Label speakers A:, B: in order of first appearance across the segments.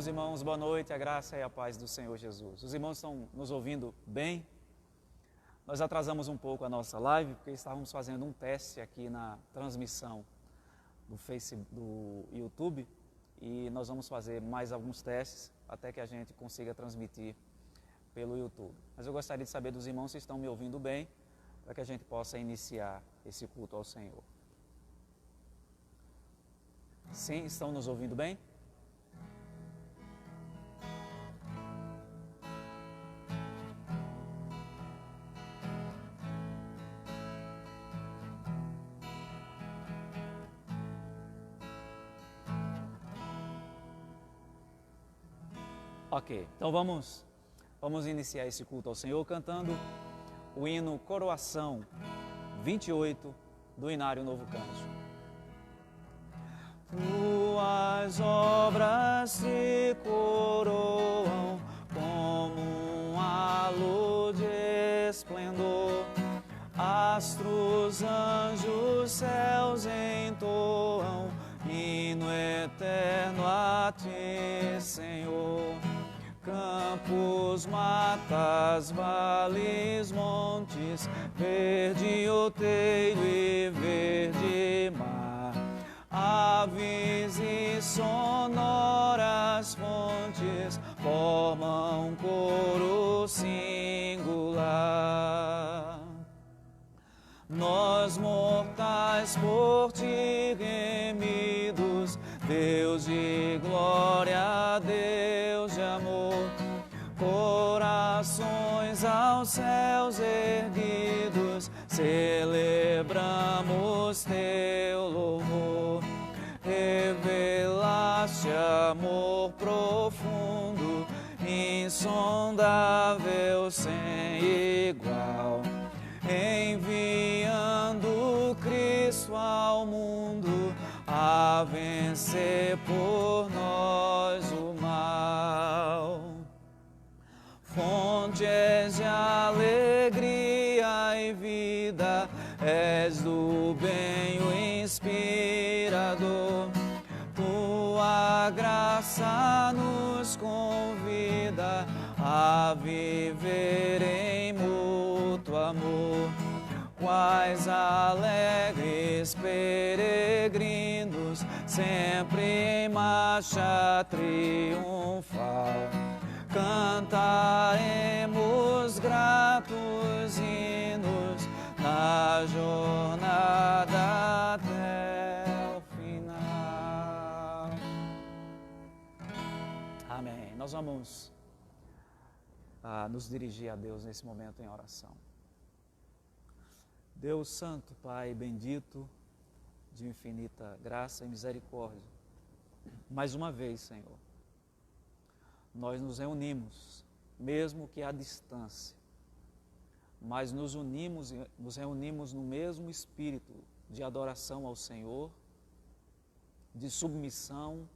A: Meus irmãos, boa noite, a graça e a paz do Senhor Jesus. Os irmãos estão nos ouvindo bem? Nós atrasamos um pouco a nossa live, porque estávamos fazendo um teste aqui na transmissão do YouTube, e nós vamos fazer mais alguns testes até que a gente consiga transmitir pelo YouTube. Mas eu gostaria de saber dos irmãos se estão me ouvindo bem, para que a gente possa iniciar esse culto ao Senhor. Sim, estão nos ouvindo bem? Ok, então vamos iniciar esse culto ao Senhor cantando o hino Coroação 28 do Inário Novo Cântico. Tuas obras se coroam como um halo de esplendor, astros, anjos, céus entoam hino eterno a ti, Senhor. Campos, matas, vales, montes, verde outeiro e verde mar, aves e sonoras fontes formam um coro singular. Nós mortais por ti remidos, Deus de glória, Deus de amor, corações aos céus erguidos, celebramos teu louvor. Revelaste amor profundo, insondável, sem igual, enviando Cristo ao mundo a vencer por nós o mal. Fontes de alegria e vida, és do bem o inspirador. Tua graça nos convida a viver em mútuo amor. Quais alegres peregrinos, sempre em marcha triunfal, cantaremos gratos hinos na jornada até o final. Amém. Nós vamos nos dirigir a Deus nesse momento em oração. Deus Santo, Pai bendito, de infinita graça e misericórdia, mais uma vez, Senhor, nós nos reunimos, mesmo que à distância, mas nos reunimos no mesmo espírito de adoração ao Senhor, de submissão,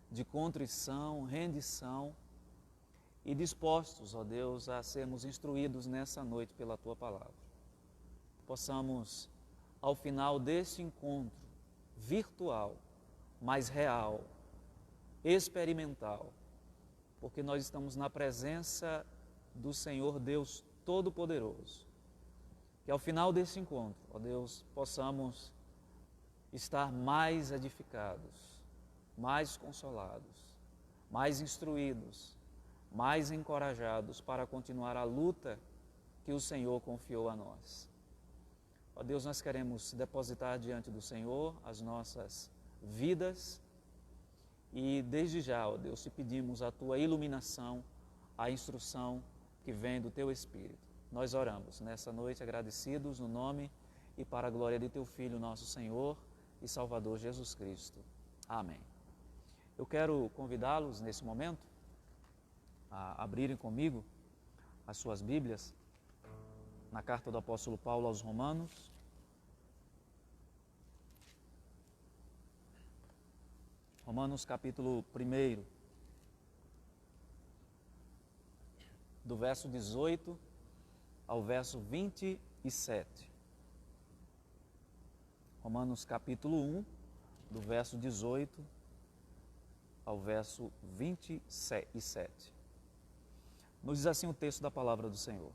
A: de contrição, rendição, e dispostos, ó Deus, a sermos instruídos nessa noite pela Tua Palavra. Possamos, ao final deste encontro virtual, mas real, experimental, porque nós estamos na presença do Senhor Deus Todo-Poderoso, que ao final desse encontro, ó Deus, possamos estar mais edificados, mais consolados, mais instruídos, mais encorajados para continuar a luta que o Senhor confiou a nós. Ó Deus, nós queremos depositar diante do Senhor as nossas vidas e desde já, ó Deus, te pedimos a Tua iluminação, a instrução que vem do Teu Espírito. Nós oramos nessa noite agradecidos no nome e para a glória de Teu Filho, nosso Senhor e Salvador Jesus Cristo. Amém. Eu quero convidá-los nesse momento a abrirem comigo as suas Bíblias na carta do apóstolo Paulo aos Romanos. Romanos capítulo 1, do verso 18 ao verso 27. Romanos capítulo 1, do verso 18 ao verso 27. Nos diz assim o texto da palavra do Senhor.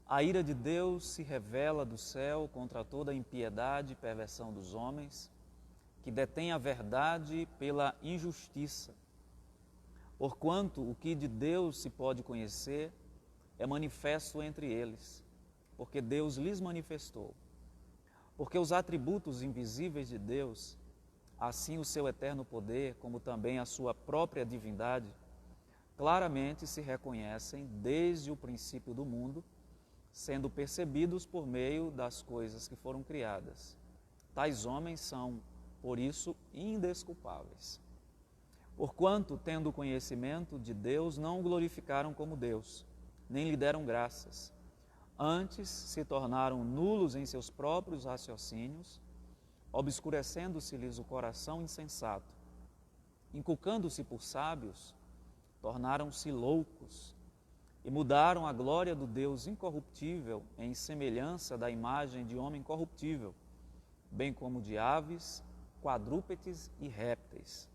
A: A ira de Deus se revela do céu contra toda a impiedade e perversão dos homens, que detêm a verdade pela injustiça. Porquanto o que de Deus se pode conhecer é manifesto entre eles, porque Deus lhes manifestou. Porque os atributos invisíveis de Deus, assim o seu eterno poder, como também a sua própria divindade, claramente se reconhecem desde o princípio do mundo, sendo percebidos por meio das coisas que foram criadas. Tais homens são, por isso, indesculpáveis. Porquanto, tendo conhecimento de Deus, não o glorificaram como Deus, nem lhe deram graças. Antes se tornaram nulos em seus próprios raciocínios, obscurecendo-se-lhes o coração insensato. Inculcando-se por sábios, tornaram-se loucos e mudaram a glória do Deus incorruptível em semelhança da imagem de homem corruptível, bem como de aves, quadrúpedes e répteis.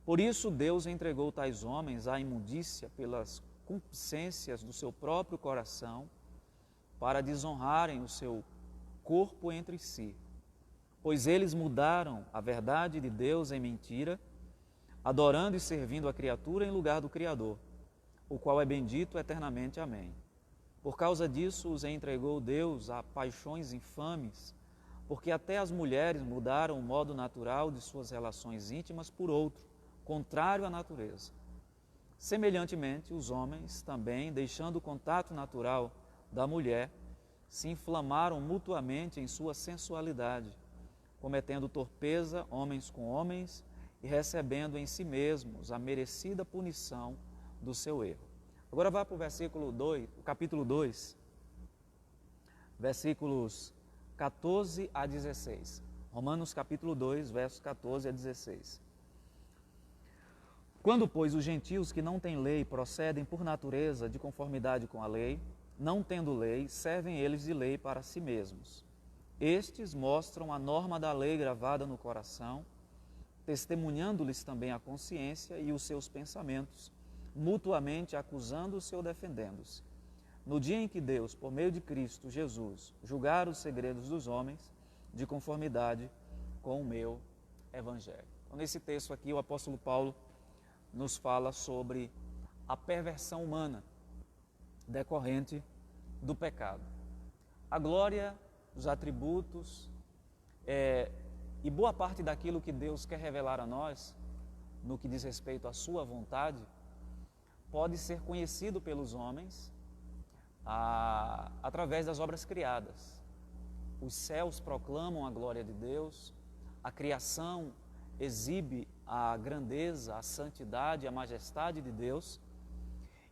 A: Por isso Deus entregou tais homens à imundícia pelas concupiscências do seu próprio coração, para desonrarem o seu corpo entre si. Pois eles mudaram a verdade de Deus em mentira, adorando e servindo a criatura em lugar do Criador, o qual é bendito eternamente. Amém. Por causa disso os entregou Deus a paixões infames, porque até as mulheres mudaram o modo natural de suas relações íntimas por outro, contrário à natureza. Semelhantemente, os homens também, deixando o contato natural da mulher, se inflamaram mutuamente em sua sensualidade, cometendo torpeza homens com homens e recebendo em si mesmos a merecida punição do seu erro. Agora vá para o capítulo 2, versículos 14 a 16. Romanos capítulo 2, versos 14 a 16. Quando, pois, os gentios que não têm lei procedem por natureza de conformidade com a lei, não tendo lei, servem eles de lei para si mesmos. Estes mostram a norma da lei gravada no coração, testemunhando-lhes também a consciência e os seus pensamentos, mutuamente acusando-se ou defendendo-se. No dia em que Deus, por meio de Cristo Jesus, julgar os segredos dos homens, de conformidade com o meu Evangelho. Então, nesse texto aqui, o apóstolo Paulo nos fala sobre a perversão humana decorrente do pecado. A glória, os atributos e boa parte daquilo que Deus quer revelar a nós, no que diz respeito à sua vontade, pode ser conhecido pelos homens através das obras criadas. Os céus proclamam a glória de Deus, a criação exibe a grandeza, a santidade, a majestade de Deus,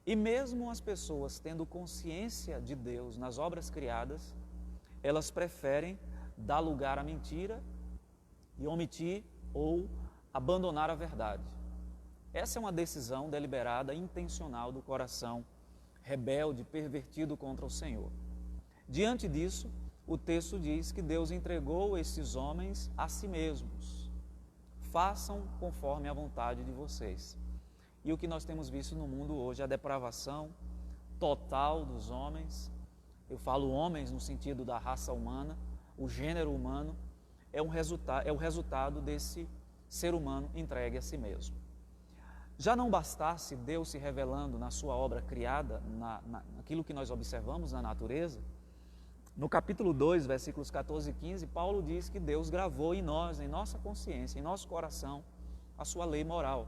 A: e mesmo as pessoas tendo consciência de Deus nas obras criadas, elas preferem dar lugar à mentira e omitir ou abandonar a verdade. Essa é uma decisão deliberada, intencional do coração rebelde, pervertido contra o Senhor. Diante disso, o texto diz que Deus entregou esses homens a si mesmos. Façam conforme a vontade de vocês. E o que nós temos visto no mundo hoje, a depravação total dos homens, eu falo homens no sentido da raça humana, o gênero humano, é o resultado desse ser humano entregue a si mesmo. Já não bastasse Deus se revelando na sua obra criada, naquilo que nós observamos na natureza, no capítulo 2, versículos 14 e 15, Paulo diz que Deus gravou em nós, em nossa consciência, em nosso coração, a sua lei moral,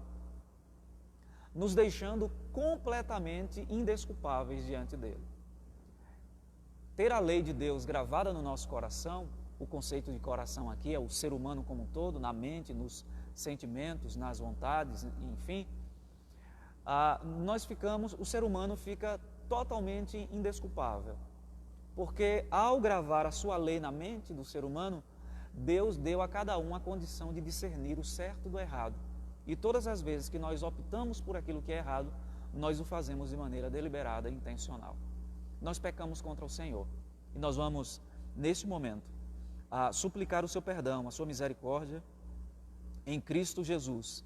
A: nos deixando completamente indesculpáveis diante dele. Ter a lei de Deus gravada no nosso coração, o conceito de coração aqui é o ser humano como um todo, na mente, nos sentimentos, nas vontades, enfim, o ser humano fica totalmente indesculpável. Porque ao gravar a sua lei na mente do ser humano, Deus deu a cada um a condição de discernir o certo do errado. E todas as vezes que nós optamos por aquilo que é errado, nós o fazemos de maneira deliberada e intencional. Nós pecamos contra o Senhor. E nós vamos, neste momento, suplicar o seu perdão, a sua misericórdia em Cristo Jesus,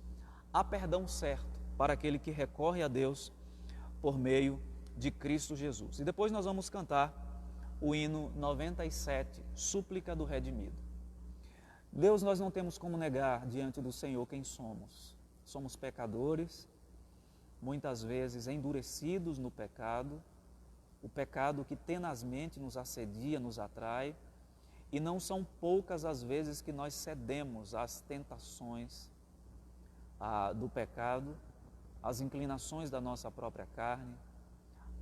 A: há perdão certo para aquele que recorre a Deus por meio de Cristo Jesus. E depois nós vamos cantar o hino 97, Súplica do Redimido. Deus, nós não temos como negar diante do Senhor quem somos. Somos pecadores, muitas vezes endurecidos no pecado, o pecado que tenazmente nos assedia, nos atrai, e não são poucas as vezes que nós cedemos às tentações do pecado, às inclinações da nossa própria carne,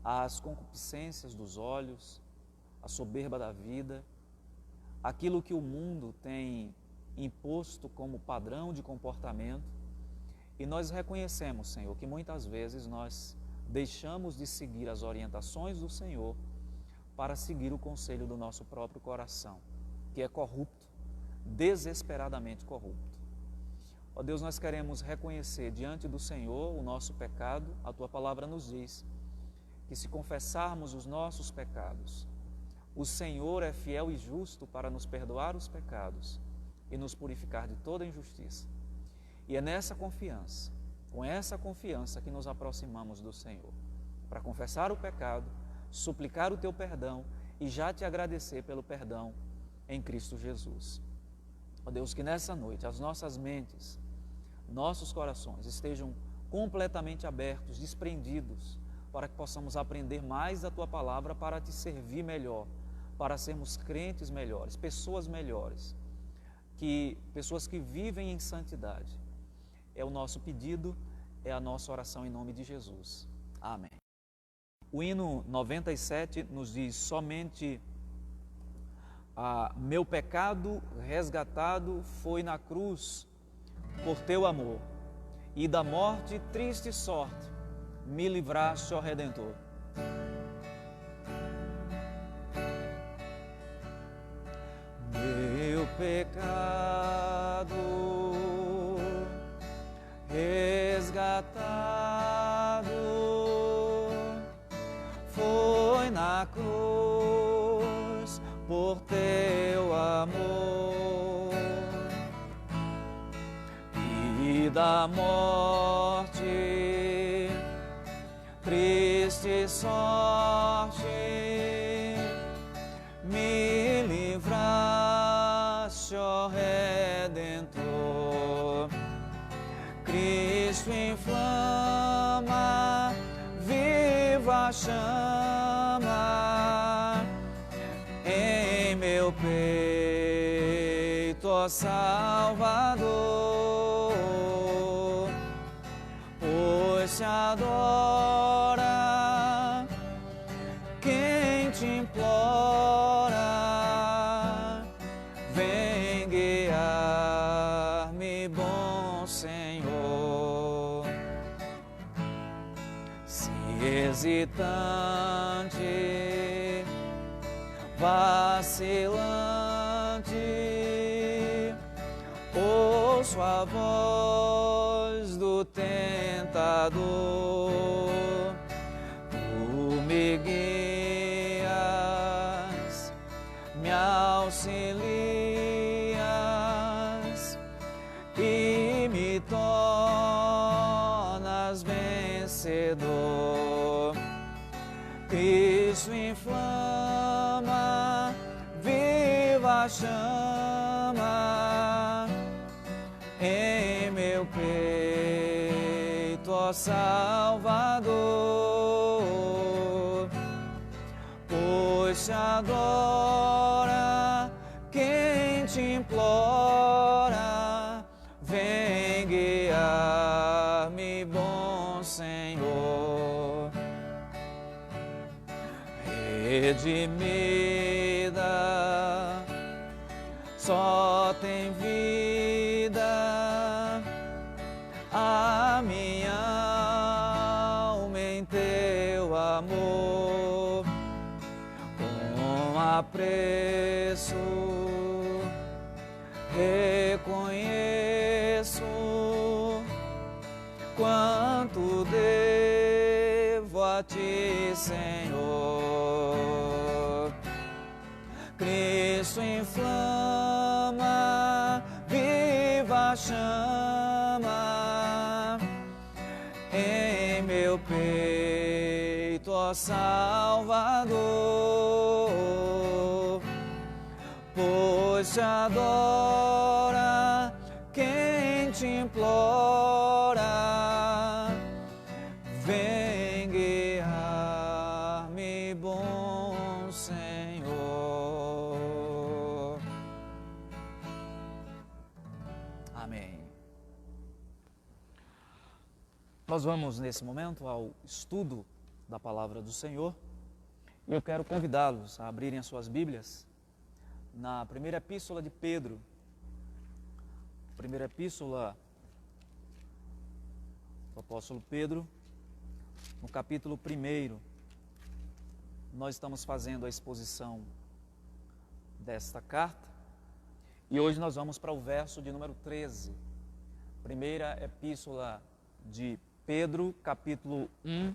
A: às concupiscências dos olhos, à soberba da vida, aquilo que o mundo tem imposto como padrão de comportamento, e nós reconhecemos, Senhor, que muitas vezes nós deixamos de seguir as orientações do Senhor para seguir o conselho do nosso próprio coração, que é corrupto, desesperadamente corrupto. Ó Deus, nós queremos reconhecer diante do Senhor o nosso pecado. A Tua palavra nos diz que se confessarmos os nossos pecados, o Senhor é fiel e justo para nos perdoar os pecados e nos purificar de toda injustiça. E é nessa confiança, com essa confiança que nos aproximamos do Senhor, para confessar o pecado, suplicar o Teu perdão e já Te agradecer pelo perdão em Cristo Jesus. Ó Deus, que nessa noite as nossas mentes, nossos corações estejam completamente abertos, desprendidos, para que possamos aprender mais da Tua palavra para Te servir melhor, para sermos crentes melhores, pessoas melhores, pessoas que vivem em santidade. É o nosso pedido, é a nossa oração em nome de Jesus. Amém. O hino 97 nos diz: somente meu pecado resgatado foi na cruz por Teu amor, e da morte triste sorte me livraste, ó Redentor. Meu pecado resgatado foi na cruz por Teu amor, e da morte triste sorte me livraste, ó Redentor. Cristo inflama viva chama em meu peito, ó Salvador, pois te adora quem te implora. Vem guiar-me, bom Senhor. Se hesitante, vacilante, ouço a voz do tentador, Tu me guias, me auxilias e me tornas vencedor. Cristo inflama viva chama em meu peito, ó Salvador, pois te adora quem te implora. Vem guiar-me, bom Senhor. Redimida, só tem vida a minha alma em Teu amor. Com apreço reconheço quanto devo a Ti, Senhor. Cristo inflama viva chama meu peito, ó Salvador, pois te adora quem te implora. Vem guiar-me, bom Senhor. Amém. Nós vamos, nesse momento, ao estudo da Palavra do Senhor. E eu quero convidá-los a abrirem as suas Bíblias na primeira epístola de Pedro. Primeira epístola do apóstolo Pedro, no capítulo 1. Nós estamos fazendo a exposição desta carta. E hoje nós vamos para o verso de número 13. Primeira epístola de Pedro, capítulo 1,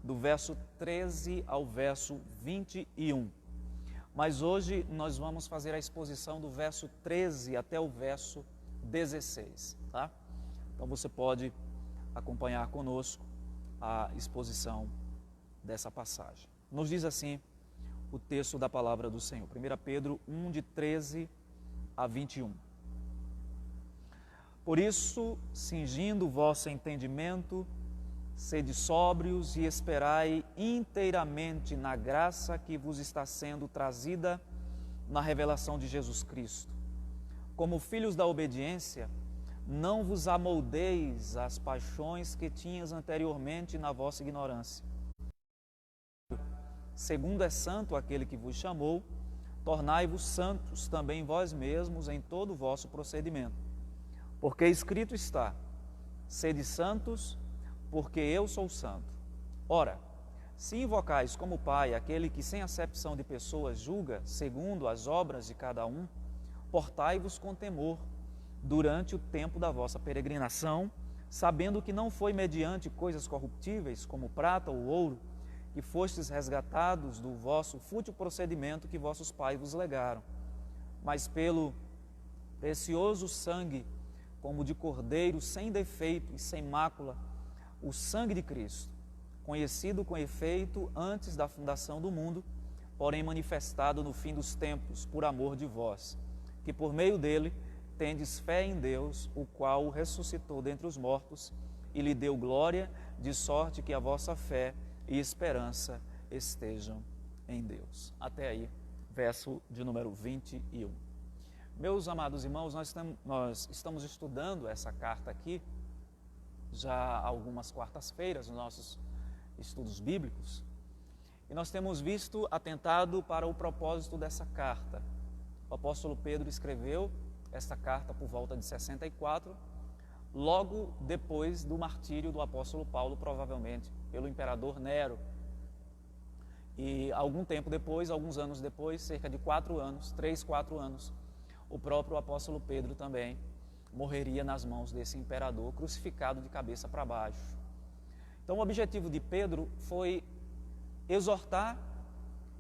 A: do verso 13 ao verso 21. Mas hoje nós vamos fazer a exposição do verso 13 até o verso 16, tá? Então você pode acompanhar conosco a exposição dessa passagem. Nos diz assim o texto da palavra do Senhor. 1 Pedro 1, de 13 a 21. Por isso, cingindo o vosso entendimento, sede sóbrios e esperai inteiramente na graça que vos está sendo trazida na revelação de Jesus Cristo. Como filhos da obediência, não vos amoldeis às paixões que tinhas anteriormente na vossa ignorância. Segundo é santo aquele que vos chamou, tornai-vos santos também vós mesmos em todo o vosso procedimento. Porque escrito está: sede santos, porque eu sou santo. Ora, se invocais como Pai aquele que sem acepção de pessoas julga segundo as obras de cada um, portai-vos com temor durante o tempo da vossa peregrinação, sabendo que não foi mediante coisas corruptíveis, como prata ou ouro, que fostes resgatados do vosso fútil procedimento que vossos pais vos legaram, mas pelo precioso sangue, como de cordeiro sem defeito e sem mácula, o sangue de Cristo, conhecido com efeito antes da fundação do mundo, porém manifestado no fim dos tempos, por amor de vós, que por meio dele tendes fé em Deus, o qual o ressuscitou dentre os mortos e lhe deu glória, de sorte que a vossa fé e esperança estejam em Deus. Até aí, verso de número 21. Meus amados irmãos, nós estamos estudando essa carta aqui já há algumas quartas-feiras, nos nossos estudos bíblicos, e nós temos visto atentado para o propósito dessa carta. O apóstolo Pedro escreveu esta carta por volta de 64, logo depois do martírio do apóstolo Paulo, provavelmente pelo imperador Nero. E algum tempo depois, alguns anos depois, cerca de 4 anos, 3, 4 anos, o próprio apóstolo Pedro também morreria nas mãos desse imperador, crucificado de cabeça para baixo. Então o objetivo de Pedro foi exortar,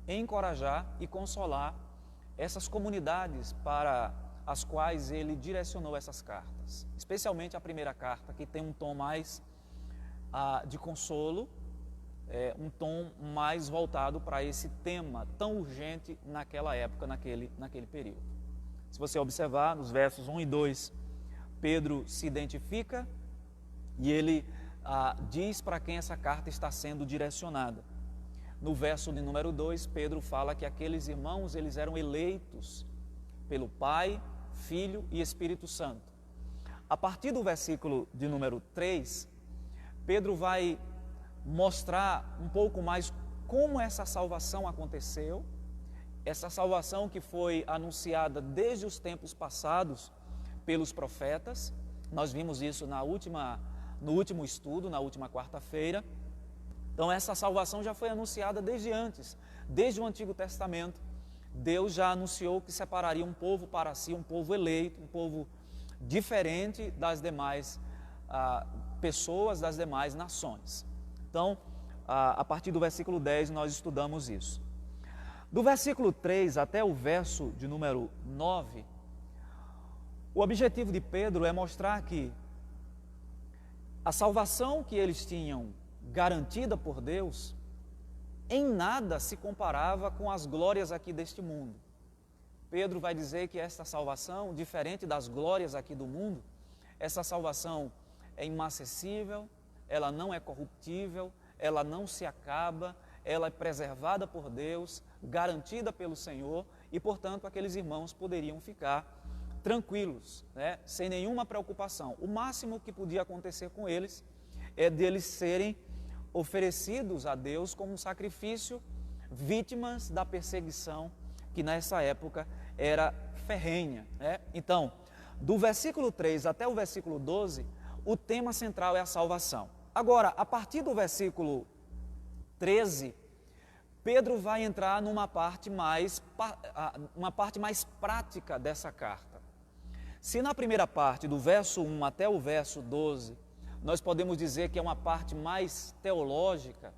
A: encorajar e consolar essas comunidades para as quais ele direcionou essas cartas, especialmente a primeira carta, que tem um tom mais de consolo, um tom mais voltado para esse tema tão urgente naquela época, naquele período. Se você observar nos versos 1 e 2, Pedro se identifica e ele diz para quem essa carta está sendo direcionada. No verso de número 2, Pedro fala que aqueles irmãos, eles eram eleitos pelo Pai, Filho e Espírito Santo. A partir do versículo de número 3, Pedro vai mostrar um pouco mais como essa salvação aconteceu, essa salvação que foi anunciada desde os tempos passados pelos profetas. Nós vimos isso no último estudo, na última quarta-feira. Então essa salvação já foi anunciada desde antes, desde o Antigo Testamento. Deus já anunciou que separaria um povo para si, um povo eleito, um povo diferente das demais pessoas, das demais nações. Então, a partir do versículo 10 nós estudamos isso. Do versículo 3 até o verso de número 9, o objetivo de Pedro é mostrar que a salvação que eles tinham garantida por Deus, em nada se comparava com as glórias aqui deste mundo. Pedro vai dizer que esta salvação, diferente das glórias aqui do mundo, essa salvação é inacessível, ela não é corruptível, ela não se acaba, ela é preservada por Deus, garantida pelo Senhor, e, portanto, aqueles irmãos poderiam ficar tranquilos, né, sem nenhuma preocupação. O máximo que podia acontecer com eles é deles serem oferecidos a Deus como um sacrifício, vítimas da perseguição que nessa época era ferrenha, né? Então, do versículo 3 até o versículo 12, o tema central é a salvação. Agora, a partir do versículo 13, Pedro vai entrar numa parte mais prática dessa carta. Se na primeira parte, do verso 1 até o verso 12, nós podemos dizer que é uma parte mais teológica,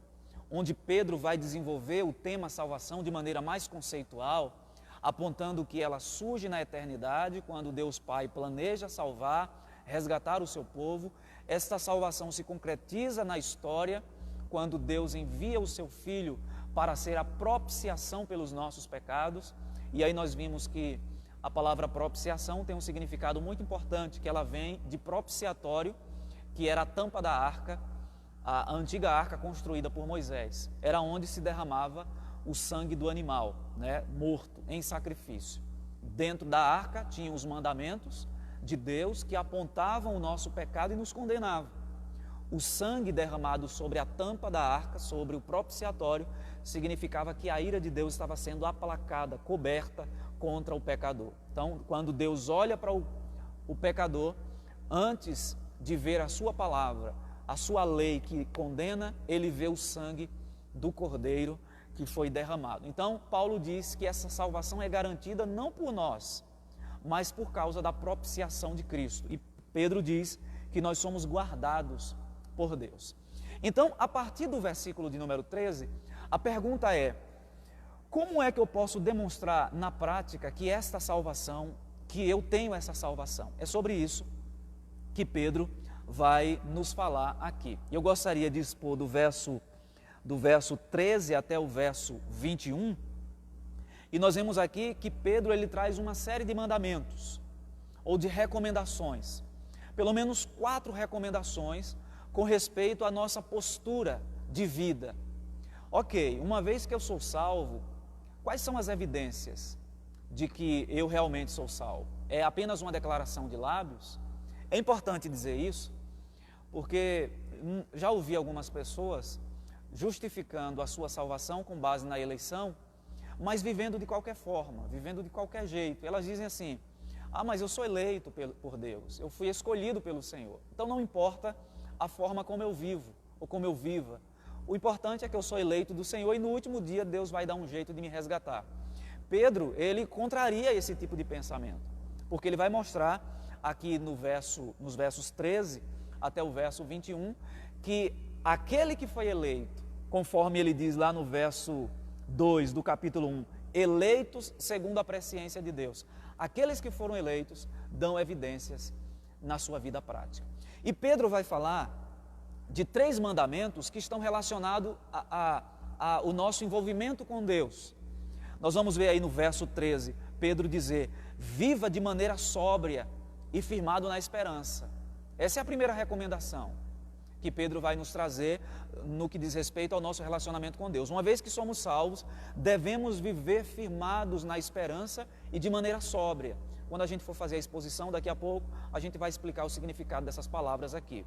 A: onde Pedro vai desenvolver o tema salvação de maneira mais conceitual, apontando que ela surge na eternidade, quando Deus Pai planeja salvar, resgatar o seu povo. Esta salvação se concretiza na história, quando Deus envia o seu Filho para ser a propiciação pelos nossos pecados. E aí nós vimos que a palavra propiciação tem um significado muito importante, que ela vem de propiciatório, que era a tampa da arca, a antiga arca construída por Moisés. Era onde se derramava o sangue do animal, né, morto em sacrifício. Dentro da arca tinham os mandamentos de Deus que apontavam o nosso pecado e nos condenavam. O sangue derramado sobre a tampa da arca, sobre o propiciatório, significava que a ira de Deus estava sendo aplacada, coberta contra o pecador. Então, quando Deus olha para o pecador, antes de ver a sua palavra, a sua lei que condena, ele vê o sangue do Cordeiro que foi derramado. Então, Paulo diz que essa salvação é garantida não por nós, mas por causa da propiciação de Cristo. E Pedro diz que nós somos guardados por Deus. Então, a partir do versículo de número 13, a pergunta é: como é que eu posso demonstrar na prática que esta salvação, que eu tenho essa salvação? É sobre isso que Pedro vai nos falar aqui. Eu gostaria de expor do verso 13 até o verso 21, e nós vemos aqui que Pedro ele traz uma série de mandamentos, ou de recomendações, pelo menos 4 recomendações com respeito à nossa postura de vida. Ok, uma vez que eu sou salvo, quais são as evidências de que eu realmente sou salvo? É apenas uma declaração de lábios? É importante dizer isso, porque já ouvi algumas pessoas justificando a sua salvação com base na eleição, mas vivendo de qualquer forma, vivendo de qualquer jeito. Elas dizem assim: ah, mas eu sou eleito por Deus, eu fui escolhido pelo Senhor, então não importa a forma como eu vivo, ou como eu viva, o importante é que eu sou eleito do Senhor e no último dia Deus vai dar um jeito de me resgatar. Pedro, ele contraria esse tipo de pensamento, porque ele vai mostrar aqui nos versos 13 até o verso 21, que aquele que foi eleito, conforme ele diz lá no verso 2 do capítulo 1, eleitos segundo a presciência de Deus. Aqueles que foram eleitos dão evidências na sua vida prática. E Pedro vai falar de 3 mandamentos que estão relacionados ao nosso envolvimento com Deus. Nós vamos ver aí no verso 13, Pedro dizer: viva de maneira sóbria e firmado na esperança. Essa é a primeira recomendação que Pedro vai nos trazer no que diz respeito ao nosso relacionamento com Deus. Uma vez que somos salvos, devemos viver firmados na esperança e de maneira sóbria. Quando a gente for fazer a exposição daqui a pouco, a gente vai explicar o significado dessas palavras aqui.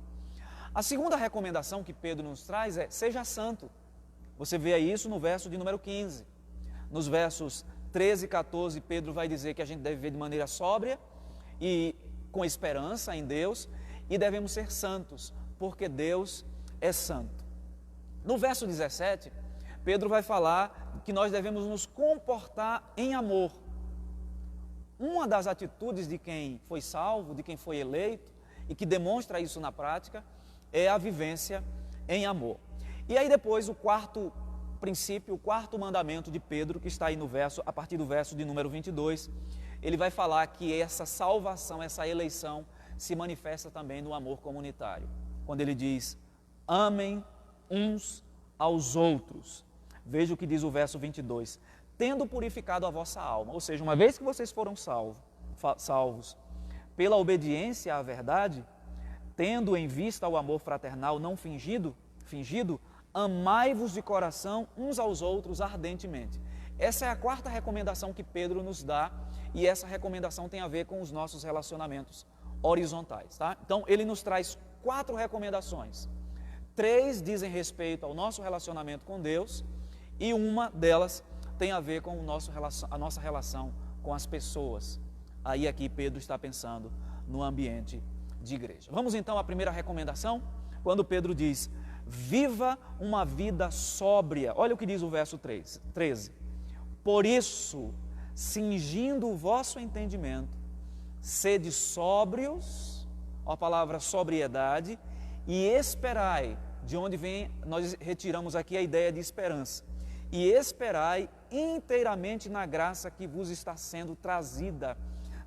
A: A segunda recomendação que Pedro nos traz é: seja santo. Você vê isso no verso de número 15. Nos versos 13 e 14, Pedro vai dizer que a gente deve viver de maneira sóbria e com esperança em Deus, e devemos ser santos, porque Deus é santo. No verso 17, Pedro vai falar que nós devemos nos comportar em amor. Uma das atitudes de quem foi salvo, de quem foi eleito, e que demonstra isso na prática, é a vivência em amor. E aí depois o quarto princípio, o quarto mandamento de Pedro, que está aí no verso, a partir do verso de número 22, ele vai falar que essa salvação, essa eleição, se manifesta também no amor comunitário. Quando ele diz: amem uns aos outros. Veja o que diz o verso 22. Tendo purificado a vossa alma, ou seja, uma vez que vocês foram salvos pela obediência à verdade, tendo em vista o amor fraternal não fingido, amai-vos de coração uns aos outros ardentemente. Essa é a quarta recomendação que Pedro nos dá, e essa recomendação tem a ver com os nossos relacionamentos horizontais, tá? Então, ele nos traz 4 recomendações. 3 dizem respeito ao nosso relacionamento com Deus, e uma delas tem a ver com a nossa relação com as pessoas. Aí aqui Pedro está pensando no ambiente de igreja. Vamos então à primeira recomendação, quando Pedro diz: viva uma vida sóbria. Olha o que diz o verso 13. Por isso, cingindo o vosso entendimento, sede sóbrios, a palavra sobriedade, e esperai, de onde vem, nós retiramos aqui a ideia de esperança, e esperai inteiramente na graça que vos está sendo trazida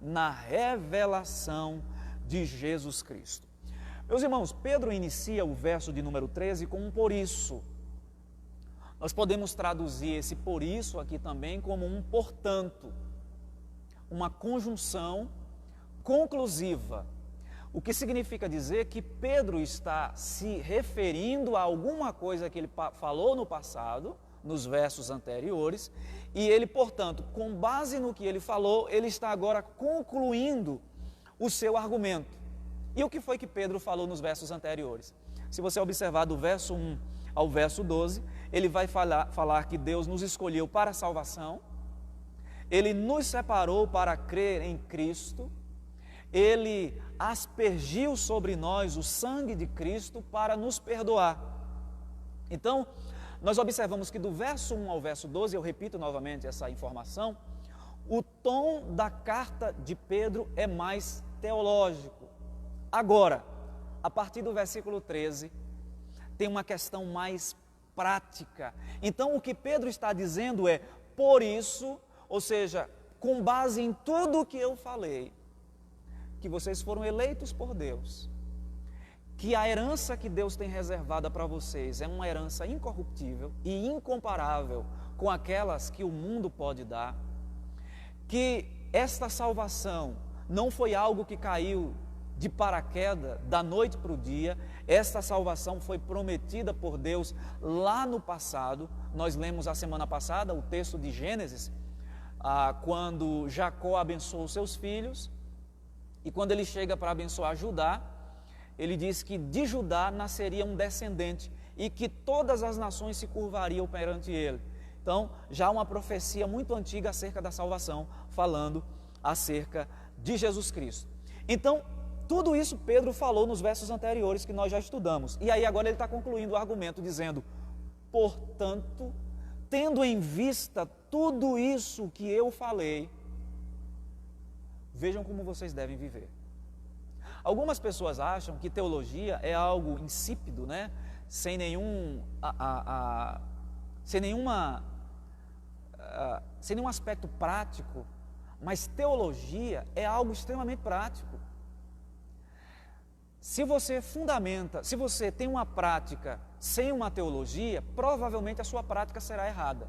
A: na revelação de Jesus Cristo. Meus irmãos, Pedro inicia o verso de número 13 com um por isso. Nós podemos traduzir esse por isso aqui também como um portanto, uma conjunção conclusiva, o que significa dizer que Pedro está se referindo a alguma coisa que ele falou no passado, nos versos anteriores, e ele, portanto, com base no que ele falou, ele está agora concluindo o seu argumento. E o que foi que Pedro falou nos versos anteriores? Se você observar do verso 1 ao verso 12, ele vai falar que Deus nos escolheu para a salvação, Ele nos separou para crer em Cristo, Ele aspergiu sobre nós o sangue de Cristo para nos perdoar. Então, nós observamos que do verso 1 ao verso 12, eu repito novamente essa informação, o tom da carta de Pedro é mais teológico. Agora, a partir do versículo 13, tem uma questão mais prática. Então, o que Pedro está dizendo é, por isso, ou seja, com base em tudo o que eu falei, que vocês foram eleitos por Deus, que a herança que Deus tem reservada para vocês é uma herança incorruptível e incomparável com aquelas que o mundo pode dar, que esta salvação não foi algo que caiu de paraquedas da noite para o dia, esta salvação foi prometida por Deus lá no passado. Nós lemos a semana passada o texto de Gênesis, quando Jacó abençoou seus filhos, e quando ele chega para abençoar Judá, ele diz que de Judá nasceria um descendente e que todas as nações se curvariam perante ele. Então, já uma profecia muito antiga acerca da salvação, falando acerca de Jesus Cristo. Então, tudo isso Pedro falou nos versos anteriores que nós já estudamos. E aí agora ele está concluindo o argumento dizendo, portanto, tendo em vista tudo isso que eu falei, vejam como vocês devem viver. Algumas pessoas acham que teologia é algo insípido, né? Sem nenhum aspecto prático, mas teologia é algo extremamente prático. Se você tem uma prática sem uma teologia, provavelmente a sua prática será errada.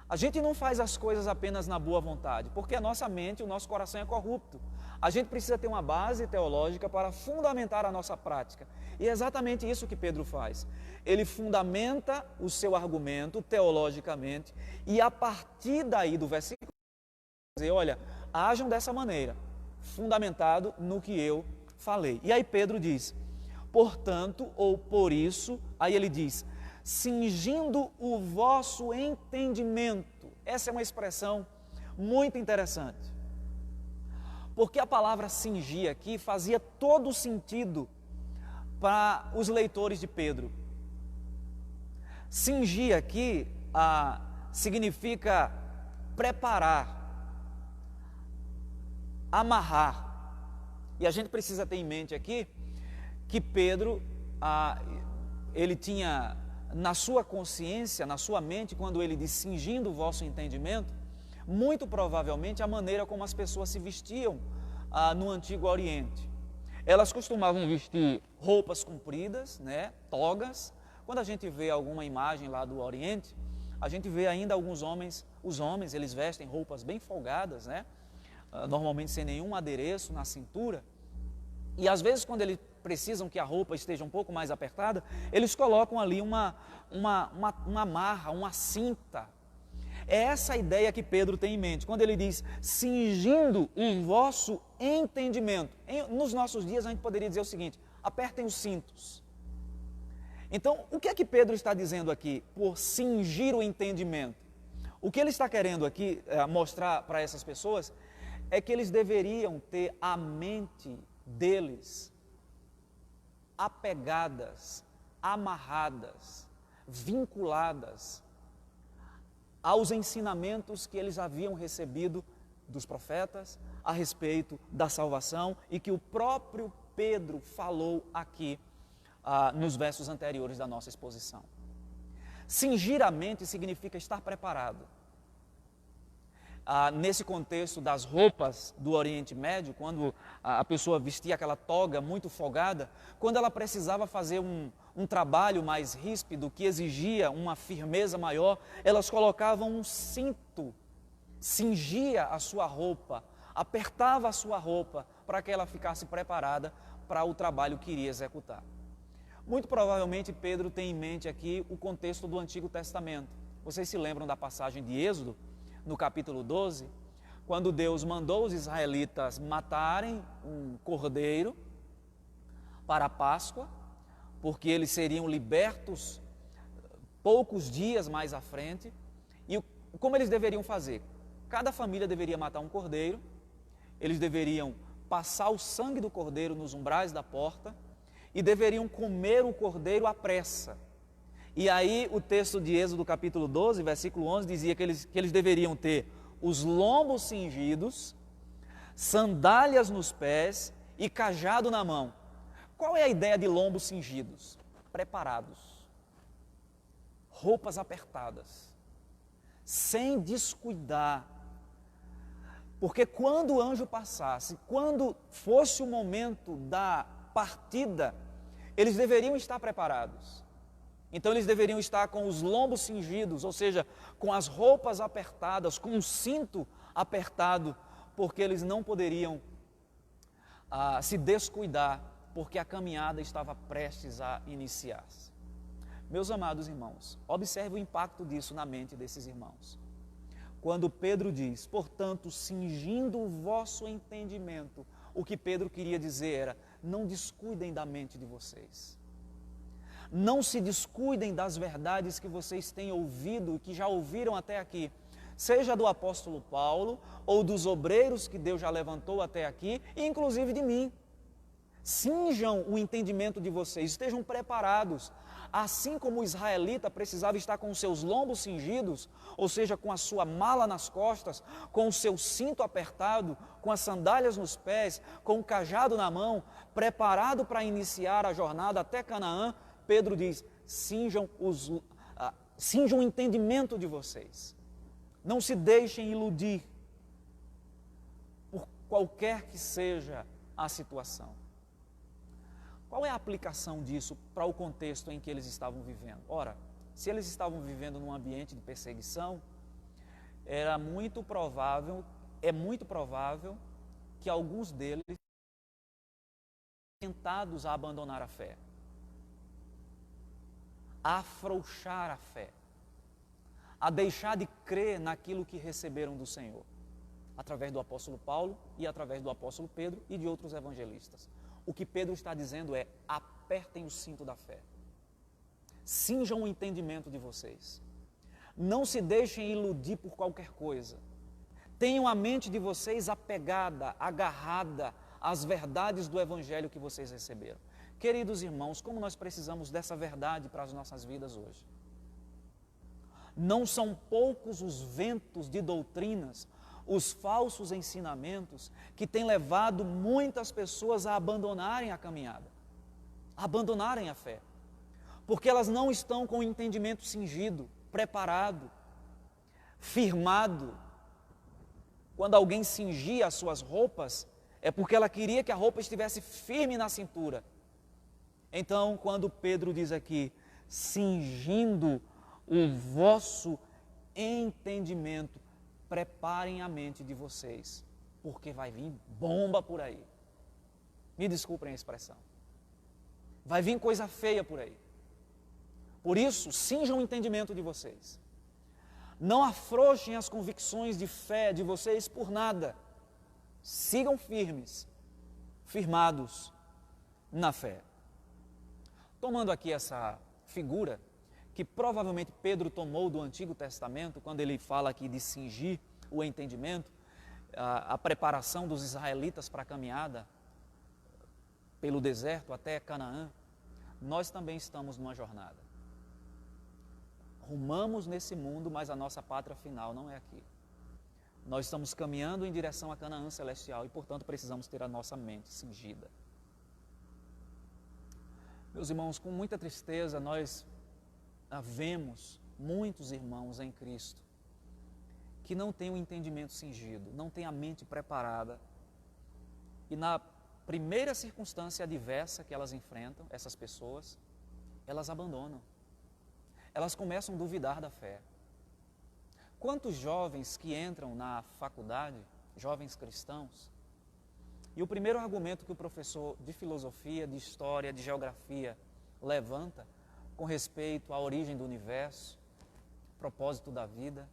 A: A gente não faz as coisas apenas na boa vontade, porque a nossa mente, o nosso coração é corrupto. A gente precisa ter uma base teológica para fundamentar a nossa prática. E é exatamente isso que Pedro faz. Ele fundamenta o seu argumento teologicamente e a partir daí do versículo dizer, olha, ajam dessa maneira, fundamentado no que eu falei. E aí Pedro diz, portanto, ou por isso, aí ele diz, cingindo o vosso entendimento. Essa é uma expressão muito interessante. Porque a palavra cingir aqui fazia todo sentido para os leitores de Pedro. Cingir aqui significa preparar, amarrar. E a gente precisa ter em mente aqui que Pedro, ele tinha na sua consciência, na sua mente, quando ele diz cingindo o vosso entendimento, muito provavelmente a maneira como as pessoas se vestiam no Antigo Oriente. Elas costumavam vestir roupas compridas, né, togas. Quando a gente vê alguma imagem lá do Oriente, a gente vê ainda alguns homens, os homens, eles vestem roupas bem folgadas, né, normalmente sem nenhum adereço na cintura. E às vezes, quando eles precisam que a roupa esteja um pouco mais apertada, eles colocam ali uma amarra, uma cinta. É essa a ideia que Pedro tem em mente, quando ele diz, cingindo o vosso entendimento. Nos nossos dias a gente poderia dizer o seguinte, apertem os cintos. Então, o que é que Pedro está dizendo aqui, por cingir o entendimento? O que ele está querendo aqui mostrar para essas pessoas é que eles deveriam ter a mente deles apegadas, amarradas, vinculadas aos ensinamentos que eles haviam recebido dos profetas a respeito da salvação e que o próprio Pedro falou aqui nos versos anteriores da nossa exposição. Cingir a mente significa estar preparado. Nesse contexto das roupas do Oriente Médio, quando a pessoa vestia aquela toga muito folgada, quando ela precisava fazer um trabalho mais ríspido, que exigia uma firmeza maior, elas colocavam um cinto, cingia a sua roupa, apertava a sua roupa para que ela ficasse preparada para o trabalho que iria executar. Muito provavelmente Pedro tem em mente aqui o contexto do Antigo Testamento. Vocês se lembram da passagem de Êxodo, no capítulo 12, quando Deus mandou os israelitas matarem um cordeiro para a Páscoa, porque eles seriam libertos poucos dias mais à frente. E como eles deveriam fazer? Cada família deveria matar um cordeiro, eles deveriam passar o sangue do cordeiro nos umbrais da porta e deveriam comer o cordeiro à pressa. E aí o texto de Êxodo capítulo 12, versículo 11, dizia que eles deveriam ter os lombos cingidos, sandálias nos pés e cajado na mão. Qual é a ideia de lombos cingidos? Preparados, roupas apertadas, sem descuidar. Porque quando o anjo passasse, quando fosse o momento da partida, eles deveriam estar preparados. Então eles deveriam estar com os lombos cingidos, ou seja, com as roupas apertadas, com o cinto apertado, porque eles não poderiam se descuidar, porque a caminhada estava prestes a iniciar-se. Meus amados irmãos, observe o impacto disso na mente desses irmãos. Quando Pedro diz, portanto, cingindo o vosso entendimento, o que Pedro queria dizer era, não descuidem da mente de vocês. Não se descuidem das verdades que vocês têm ouvido e que já ouviram até aqui, seja do apóstolo Paulo ou dos obreiros que Deus já levantou até aqui, e inclusive de mim. Cinjam o entendimento de vocês, estejam preparados. Assim como o israelita precisava estar com os seus lombos cingidos, ou seja, com a sua mala nas costas, com o seu cinto apertado, com as sandálias nos pés, com o cajado na mão, preparado para iniciar a jornada até Canaã, Pedro diz, cinjam o entendimento de vocês. Não se deixem iludir por qualquer que seja a situação. Qual é a aplicação disso para o contexto em que eles estavam vivendo? Ora, se eles estavam vivendo num ambiente de perseguição, é muito provável que alguns deles tentados a abandonar a fé, a afrouxar a fé, a deixar de crer naquilo que receberam do Senhor, através do apóstolo Paulo e através do apóstolo Pedro e de outros evangelistas. O que Pedro está dizendo é, apertem o cinto da fé, cinjam o entendimento de vocês, não se deixem iludir por qualquer coisa, tenham a mente de vocês apegada, agarrada às verdades do evangelho que vocês receberam. Queridos irmãos, como nós precisamos dessa verdade para as nossas vidas hoje. Não são poucos os ventos de doutrinas, os falsos ensinamentos que têm levado muitas pessoas a abandonarem a caminhada, a abandonarem a fé, porque elas não estão com o entendimento cingido, preparado, firmado. Quando alguém cingia as suas roupas, é porque ela queria que a roupa estivesse firme na cintura. Então, quando Pedro diz aqui, cingindo o vosso entendimento, preparem a mente de vocês, porque vai vir bomba por aí. Me desculpem a expressão. Vai vir coisa feia por aí. Por isso, cinjam o entendimento de vocês. Não afrouxem as convicções de fé de vocês por nada. Sigam firmes, firmados na fé. Tomando aqui essa figura, que provavelmente Pedro tomou do Antigo Testamento, quando ele fala aqui de cingir o entendimento, a preparação dos israelitas para a caminhada pelo deserto até Canaã, nós também estamos numa jornada. Rumamos nesse mundo, mas a nossa pátria final não é aqui. Nós estamos caminhando em direção a Canaã celestial e, portanto, precisamos ter a nossa mente cingida. Meus irmãos, com muita tristeza, nós vemos muitos irmãos em Cristo que não têm o entendimento cingido, não têm a mente preparada. E na primeira circunstância adversa que elas enfrentam, essas pessoas, elas abandonam. Elas começam a duvidar da fé. Quantos jovens que entram na faculdade, jovens cristãos, e o primeiro argumento que o professor de filosofia, de história, de geografia levanta com respeito à origem do universo, propósito da vida,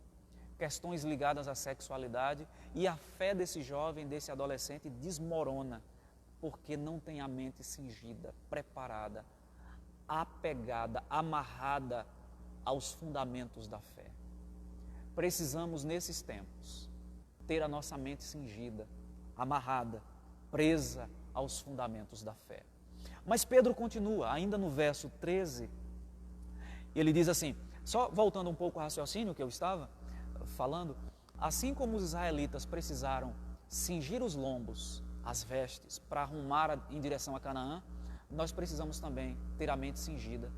A: questões ligadas à sexualidade, e a fé desse jovem, desse adolescente desmorona, porque não tem a mente cingida, preparada, apegada, amarrada aos fundamentos da fé. Precisamos, nesses tempos, ter a nossa mente cingida, amarrada, presa aos fundamentos da fé. Mas Pedro continua, ainda no verso 13, ele diz assim, só voltando um pouco ao raciocínio que eu estava falando, assim como os israelitas precisaram cingir os lombos, as vestes, para rumar em direção a Canaã, nós precisamos também ter a mente cingida,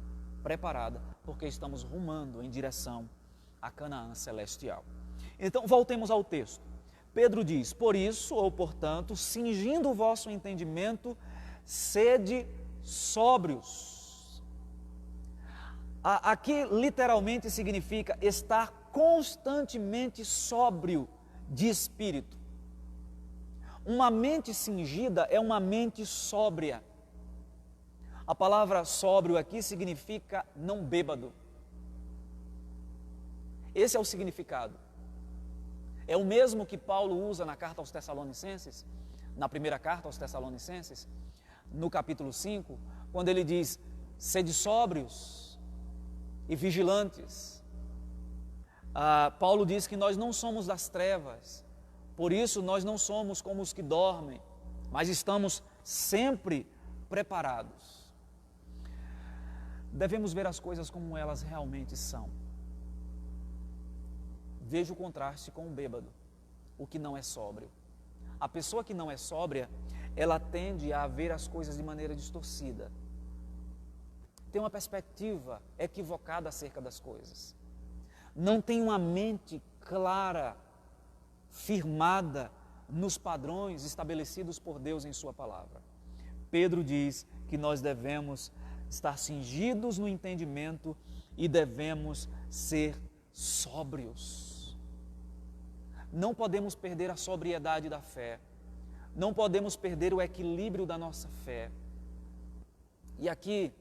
A: preparada, porque estamos rumando em direção a Canaã celestial. Então, voltemos ao texto. Pedro diz, por isso, ou portanto, cingindo o vosso entendimento, sede sóbrios. Aqui, literalmente, significa estar constantemente sóbrio de espírito. Uma mente cingida é uma mente sóbria. A palavra sóbrio aqui significa não bêbado. Esse é o significado. É o mesmo que Paulo usa na carta aos Tessalonicenses, na primeira carta aos Tessalonicenses, no capítulo 5, quando ele diz, sede sóbrios e vigilantes. Paulo diz que nós não somos das trevas, por isso nós não somos como os que dormem, mas estamos sempre preparados. Devemos ver as coisas como elas realmente são. Veja o contraste com o bêbado, o que não é sóbrio. A pessoa que não é sóbria, ela tende a ver as coisas de maneira distorcida. Tem uma perspectiva equivocada acerca das coisas. Não tem uma mente clara, firmada nos padrões estabelecidos por Deus em sua palavra. Pedro diz que nós devemos estar cingidos no entendimento e devemos ser sóbrios. Não podemos perder a sobriedade da fé. Não podemos perder o equilíbrio da nossa fé. E aqui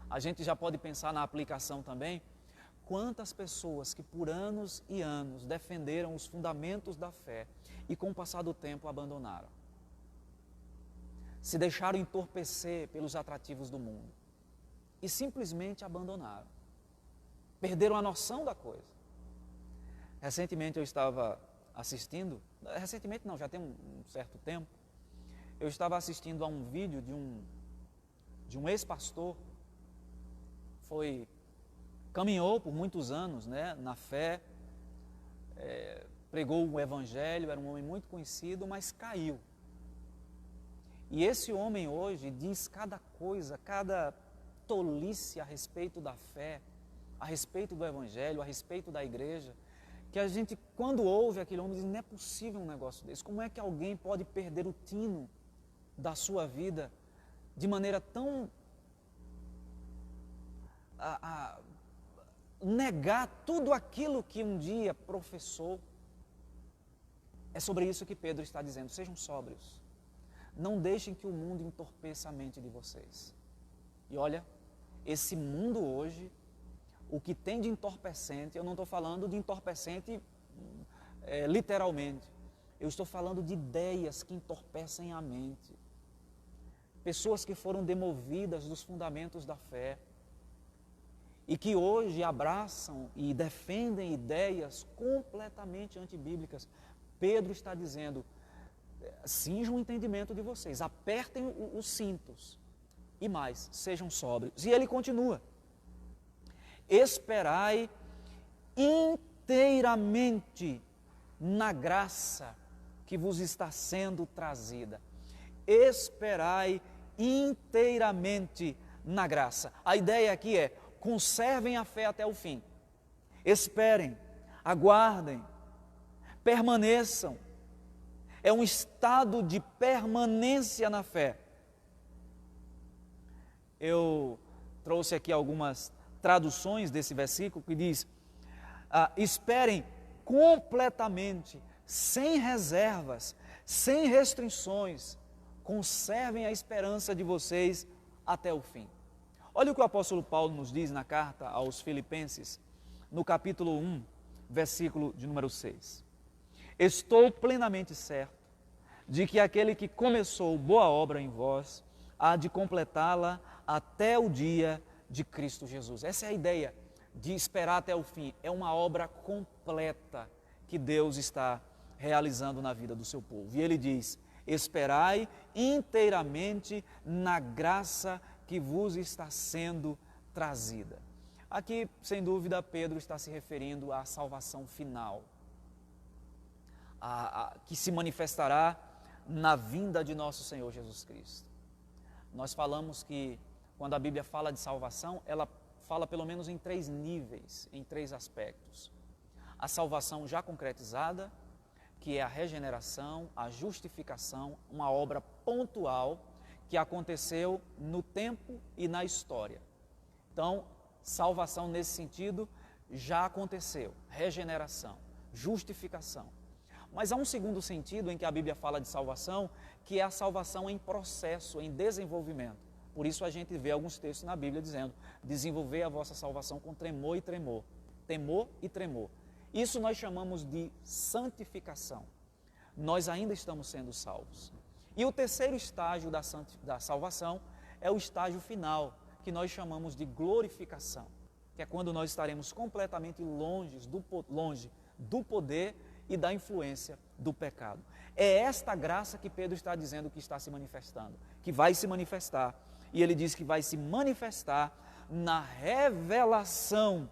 A: a gente já pode pensar na aplicação também. Quantas pessoas que por anos e anos defenderam os fundamentos da fé e com o passar do tempo abandonaram. Se deixaram entorpecer pelos atrativos do mundo e simplesmente abandonaram. Perderam a noção da coisa. Recentemente eu estava assistindo, recentemente não, já tem um certo tempo, eu estava assistindo a um vídeo de um ex-pastor, caminhou por muitos anos, né, na fé, pregou o evangelho, era um homem muito conhecido, mas caiu. E esse homem hoje diz cada coisa, cada tolice a respeito da fé, a respeito do evangelho, a respeito da igreja, que a gente, quando ouve aquele homem, diz, não é possível um negócio desse. Como é que alguém pode perder o tino da sua vida de maneira tão negar tudo aquilo que um dia professou. É sobre isso que Pedro está dizendo: sejam sóbrios, não deixem que o mundo entorpeça a mente de vocês. E olha, esse mundo hoje, o que tem de entorpecente, eu não estou falando de entorpecente literalmente, eu estou falando de ideias que entorpecem a mente, pessoas que foram demovidas dos fundamentos da fé e que hoje abraçam e defendem ideias completamente antibíblicas. Pedro está dizendo: cinjam o entendimento de vocês, apertem os cintos e mais, sejam sóbrios. E ele continua: esperai inteiramente na graça que vos está sendo trazida. Esperai inteiramente na graça. A ideia aqui é: conservem a fé até o fim. Esperem, aguardem, permaneçam. É um estado de permanência na fé. Eu trouxe aqui algumas traduções desse versículo que diz: esperem completamente, sem reservas, sem restrições, conservem a esperança de vocês até o fim. Olha o que o apóstolo Paulo nos diz na carta aos Filipenses, no capítulo 1, versículo de número 6. Estou plenamente certo de que aquele que começou boa obra em vós há de completá-la até o dia de Cristo Jesus. Essa é a ideia de esperar até o fim. É uma obra completa que Deus está realizando na vida do seu povo. E ele diz: esperai inteiramente na graça que vos está sendo trazida. Aqui, sem dúvida, Pedro está se referindo à salvação final, que se manifestará na vinda de nosso Senhor Jesus Cristo. Nós falamos que quando a Bíblia fala de salvação, ela fala pelo menos em 3 níveis, em 3 aspectos. A salvação já concretizada, que é a regeneração, a justificação, uma obra pontual que aconteceu no tempo e na história. Então, salvação nesse sentido já aconteceu, regeneração, justificação. Mas há um segundo sentido em que a Bíblia fala de salvação, que é a salvação em processo, em desenvolvimento. Por isso a gente vê alguns textos na Bíblia dizendo: desenvolver a vossa salvação com tremor e tremor. Temor e tremor. Isso nós chamamos de santificação. Nós ainda estamos sendo salvos. E o terceiro estágio da salvação é o estágio final, que nós chamamos de glorificação, que é quando nós estaremos completamente longe do poder e da influência do pecado. É esta graça que Pedro está dizendo que está se manifestando, que vai se manifestar. E ele diz que vai se manifestar na revelação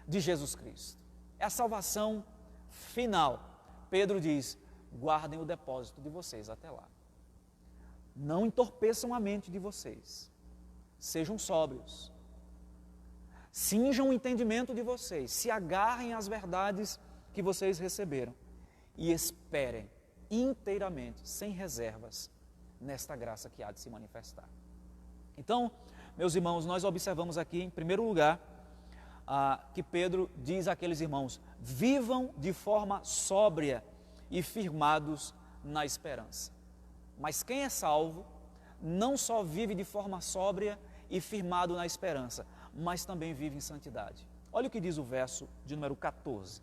A: de Jesus Cristo. É a salvação final. Pedro diz: guardem o depósito de vocês até lá. Não entorpeçam a mente de vocês. Sejam sóbrios. Cinjam o entendimento de vocês. Se agarrem às verdades que vocês receberam. E esperem inteiramente, sem reservas, nesta graça que há de se manifestar. Então, meus irmãos, nós observamos aqui, em primeiro lugar, que Pedro diz àqueles irmãos: vivam de forma sóbria e firmados na esperança. Mas quem é salvo não só vive de forma sóbria e firmado na esperança, mas também vive em santidade. Olha o que diz o verso de número 14.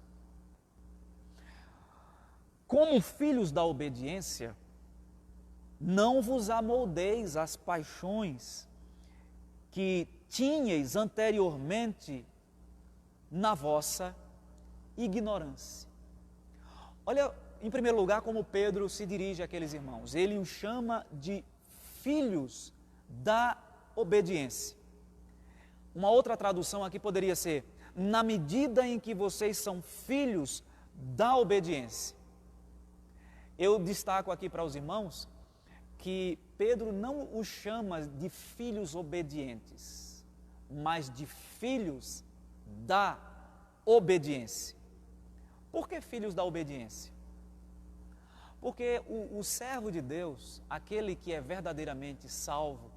A: Como filhos da obediência, não vos amoldeis às paixões que tinhais anteriormente na vossa ignorância. Olha, em primeiro lugar, como Pedro se dirige àqueles irmãos. Ele os chama de filhos da obediência. Uma outra tradução aqui poderia ser: na medida em que vocês são filhos da obediência. Eu destaco aqui para os irmãos que Pedro não os chama de filhos obedientes, mas de filhos da obediência. Por que filhos da obediência? Porque o servo de Deus, aquele que é verdadeiramente salvo,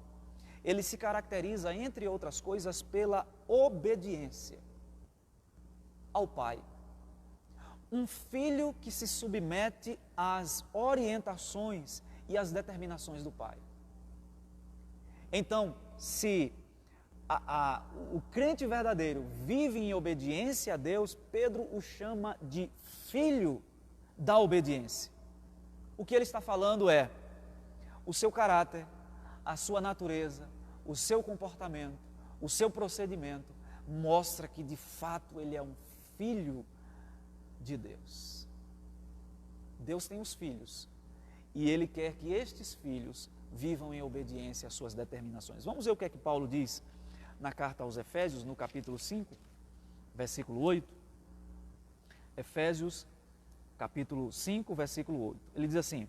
A: ele se caracteriza, entre outras coisas, pela obediência ao Pai. Um filho que se submete às orientações e às determinações do Pai. Então, se o crente verdadeiro vive em obediência a Deus, Pedro o chama de filho da obediência. O que ele está falando é o seu caráter, a sua natureza, o seu comportamento, o seu procedimento, mostra que de fato ele é um filho de Deus. Deus tem os filhos e ele quer que estes filhos vivam em obediência às suas determinações. Vamos ver o que é que Paulo diz na carta aos Efésios, no capítulo 5, versículo 8. Efésios, capítulo 5, versículo 8. Ele diz assim: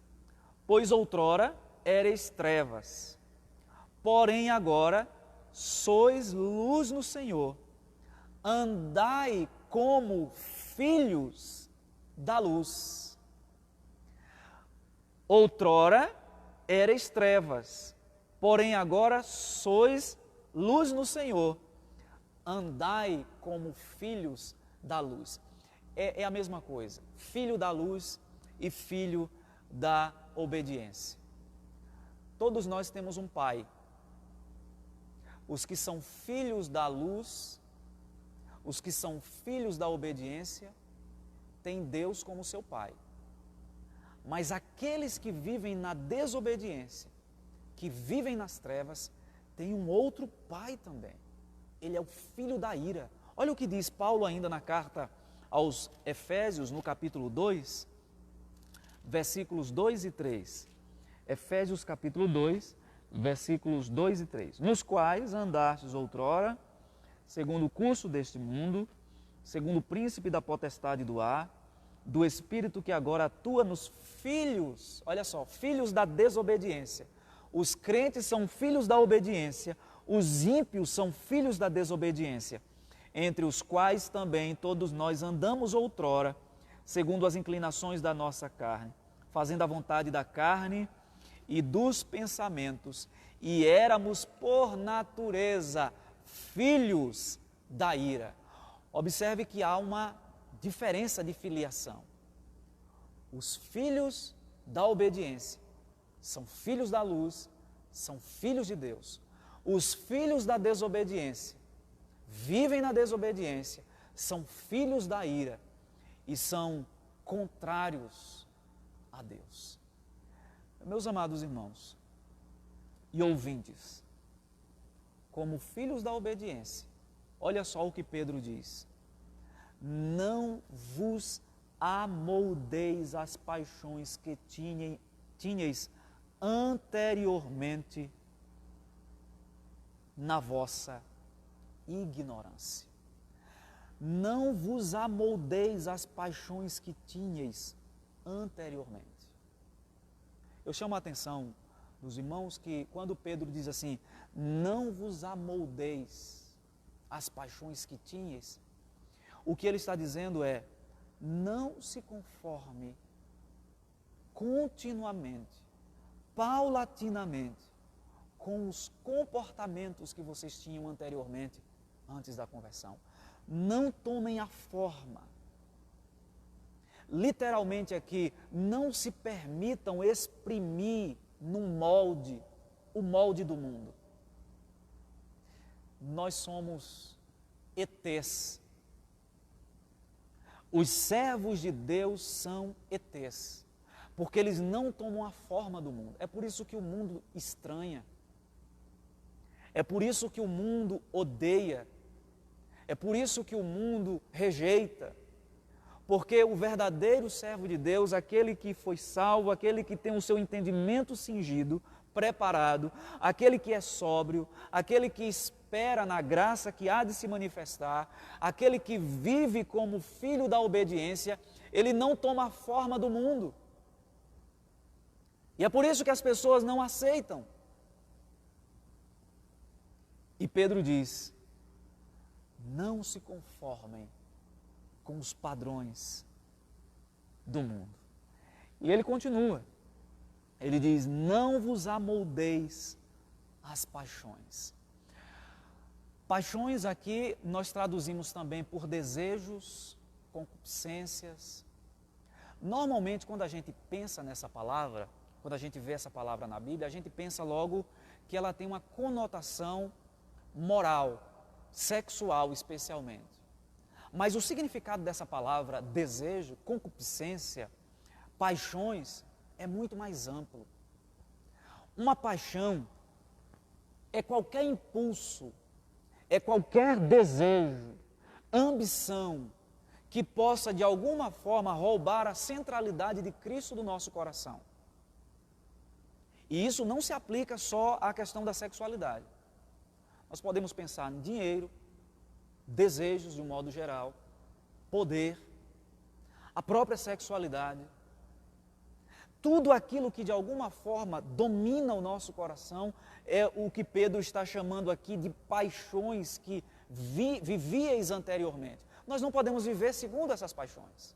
A: pois outrora ereis trevas, porém agora sois luz no Senhor. Andai como filhos da luz. Outrora ereis trevas, porém agora sois luz no Senhor. Andai como filhos da luz. É a mesma coisa, filho da luz e filho da obediência. Todos nós temos um pai. Os que são filhos da luz, os que são filhos da obediência, têm Deus como seu pai. Mas aqueles que vivem na desobediência, que vivem nas trevas, têm um outro pai também. Ele é o filho da ira. Olha o que diz Paulo ainda na carta aos Efésios, no capítulo 2, versículos 2 e 3. Efésios capítulo 2, versículos 2 e 3. Nos quais andastes outrora, segundo o curso deste mundo, segundo o príncipe da potestade do ar, do espírito que agora atua nos filhos, olha só, filhos da desobediência. Os crentes são filhos da obediência, os ímpios são filhos da desobediência, entre os quais também todos nós andamos outrora, segundo as inclinações da nossa carne, fazendo a vontade da carne e dos pensamentos, e éramos por natureza filhos da ira. Observe que há uma diferença de filiação. Os filhos da obediência são filhos da luz, são filhos de Deus. Os filhos da desobediência vivem na desobediência, são filhos da ira e são contrários a Deus. Meus amados irmãos e ouvintes, como filhos da obediência, olha só o que Pedro diz: não vos amoldeis às paixões que tinhais anteriormente na vossa ignorância. Não vos amoldeis às paixões que tinhais anteriormente. Eu chamo a atenção dos irmãos que quando Pedro diz assim, não vos amoldeis às paixões que tinhais, o que ele está dizendo é, não se conforme continuamente, paulatinamente, com os comportamentos que vocês tinham anteriormente, antes da conversão. Não tomem a forma. Literalmente aqui, não se permitam exprimir num molde, o molde do mundo. Nós somos ETs. Os servos de Deus são ETs, porque eles não tomam a forma do mundo. É por isso que o mundo estranha. É por isso que o mundo odeia. É por isso que o mundo rejeita. Porque o verdadeiro servo de Deus, aquele que foi salvo, aquele que tem o seu entendimento cingido, preparado, aquele que é sóbrio, aquele que espera na graça que há de se manifestar, aquele que vive como filho da obediência, ele não toma a forma do mundo. E é por isso que as pessoas não aceitam. E Pedro diz, não se conformem com os padrões do mundo. E ele continua. Ele diz: não vos amoldeis às paixões. Paixões aqui nós traduzimos também por desejos, concupiscências. Normalmente, quando a gente pensa nessa palavra, quando a gente vê essa palavra na Bíblia, a gente pensa logo que ela tem uma conotação moral, sexual especialmente. Mas o significado dessa palavra, desejo, concupiscência, paixões, é muito mais amplo. Uma paixão é qualquer impulso, é qualquer desejo, ambição, que possa de alguma forma roubar a centralidade de Cristo do nosso coração. E isso não se aplica só à questão da sexualidade. Nós podemos pensar em dinheiro, desejos de um modo geral, poder, a própria sexualidade, tudo aquilo que de alguma forma domina o nosso coração é o que Pedro está chamando aqui de paixões que vivíeis anteriormente. Nós não podemos viver segundo essas paixões.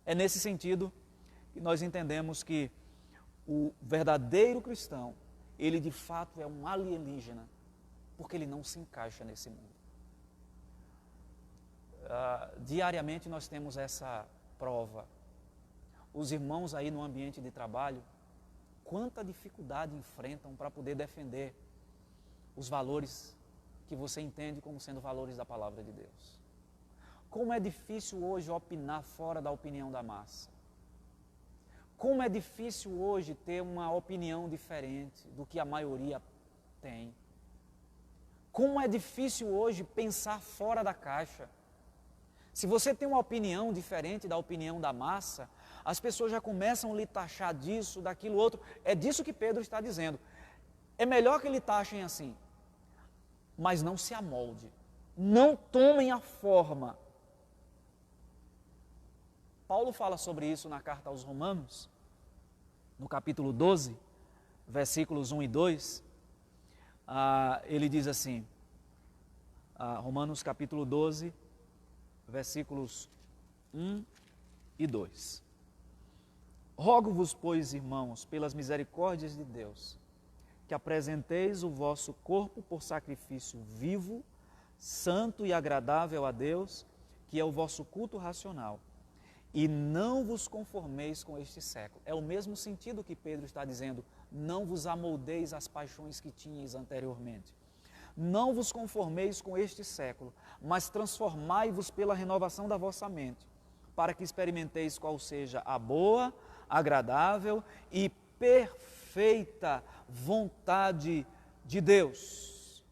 A: É nesse sentido que nós entendemos que o verdadeiro cristão, ele de fato é um alienígena, porque ele não se encaixa nesse mundo. Diariamente nós temos essa prova. Os irmãos aí no ambiente de trabalho, quanta dificuldade enfrentam para poder defender os valores que você entende como sendo valores da palavra de Deus. Como é difícil hoje opinar fora da opinião da massa. Como é difícil hoje ter uma opinião diferente do que a maioria tem. Como é difícil hoje pensar fora da caixa. Se você tem uma opinião diferente da opinião da massa, as pessoas já começam a lhe taxar disso, daquilo outro. É disso que Pedro está dizendo. É melhor que lhe taxem assim, mas não se amolde. Não tomem a forma. Paulo fala sobre isso na carta aos Romanos, no capítulo 12, versículos 1 e 2. Ele diz assim, Romanos capítulo 12, versículos 1 e 2. Rogo-vos, pois, irmãos, pelas misericórdias de Deus, que apresenteis o vosso corpo por sacrifício vivo, santo e agradável a Deus, que é o vosso culto racional. E não vos conformeis com este século. É o mesmo sentido que Pedro está dizendo, não vos amoldeis às paixões que tinhais anteriormente. Não vos conformeis com este século, mas transformai-vos pela renovação da vossa mente, para que experimenteis qual seja a boa, agradável e perfeita vontade de Deus.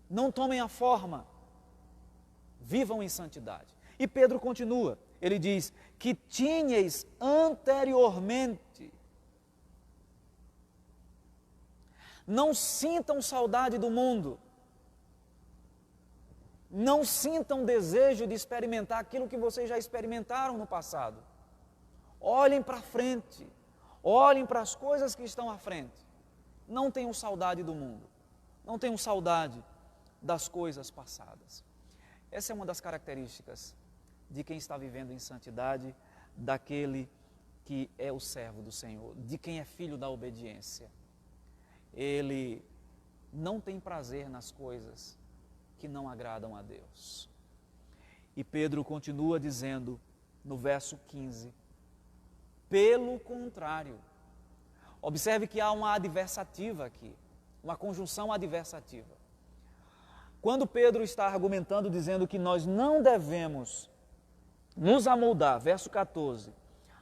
A: Não tomem a forma, vivam em santidade. E Pedro continua, ele diz, que tinhais anteriormente. Não sintam saudade do mundo. Não sintam desejo de experimentar aquilo que vocês já experimentaram no passado. Olhem para frente. Olhem para as coisas que estão à frente. Não tenham saudade do mundo. Não tenham saudade das coisas passadas. Essa é uma das características de quem está vivendo em santidade, daquele que é o servo do Senhor, de quem é filho da obediência. Ele não tem prazer nas coisas que não agradam a Deus. E Pedro continua dizendo no verso 15, pelo contrário, observe que há uma adversativa aqui, uma conjunção adversativa. Quando Pedro está argumentando, dizendo que nós não devemos nos amoldar, verso 14,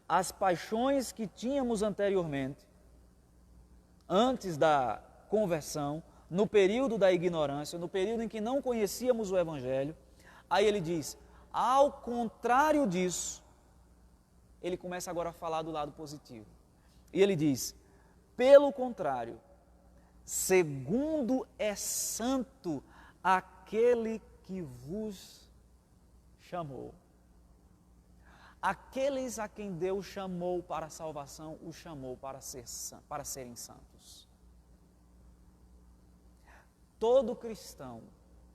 A: as paixões que tínhamos anteriormente, antes da conversão, no período da ignorância, no período em que não conhecíamos o Evangelho, aí ele diz, ao contrário disso, ele começa agora a falar do lado positivo. E ele diz, pelo contrário, segundo é santo aquele que vos chamou. Aqueles a quem Deus chamou para a salvação, o chamou para serem santos. Todo cristão,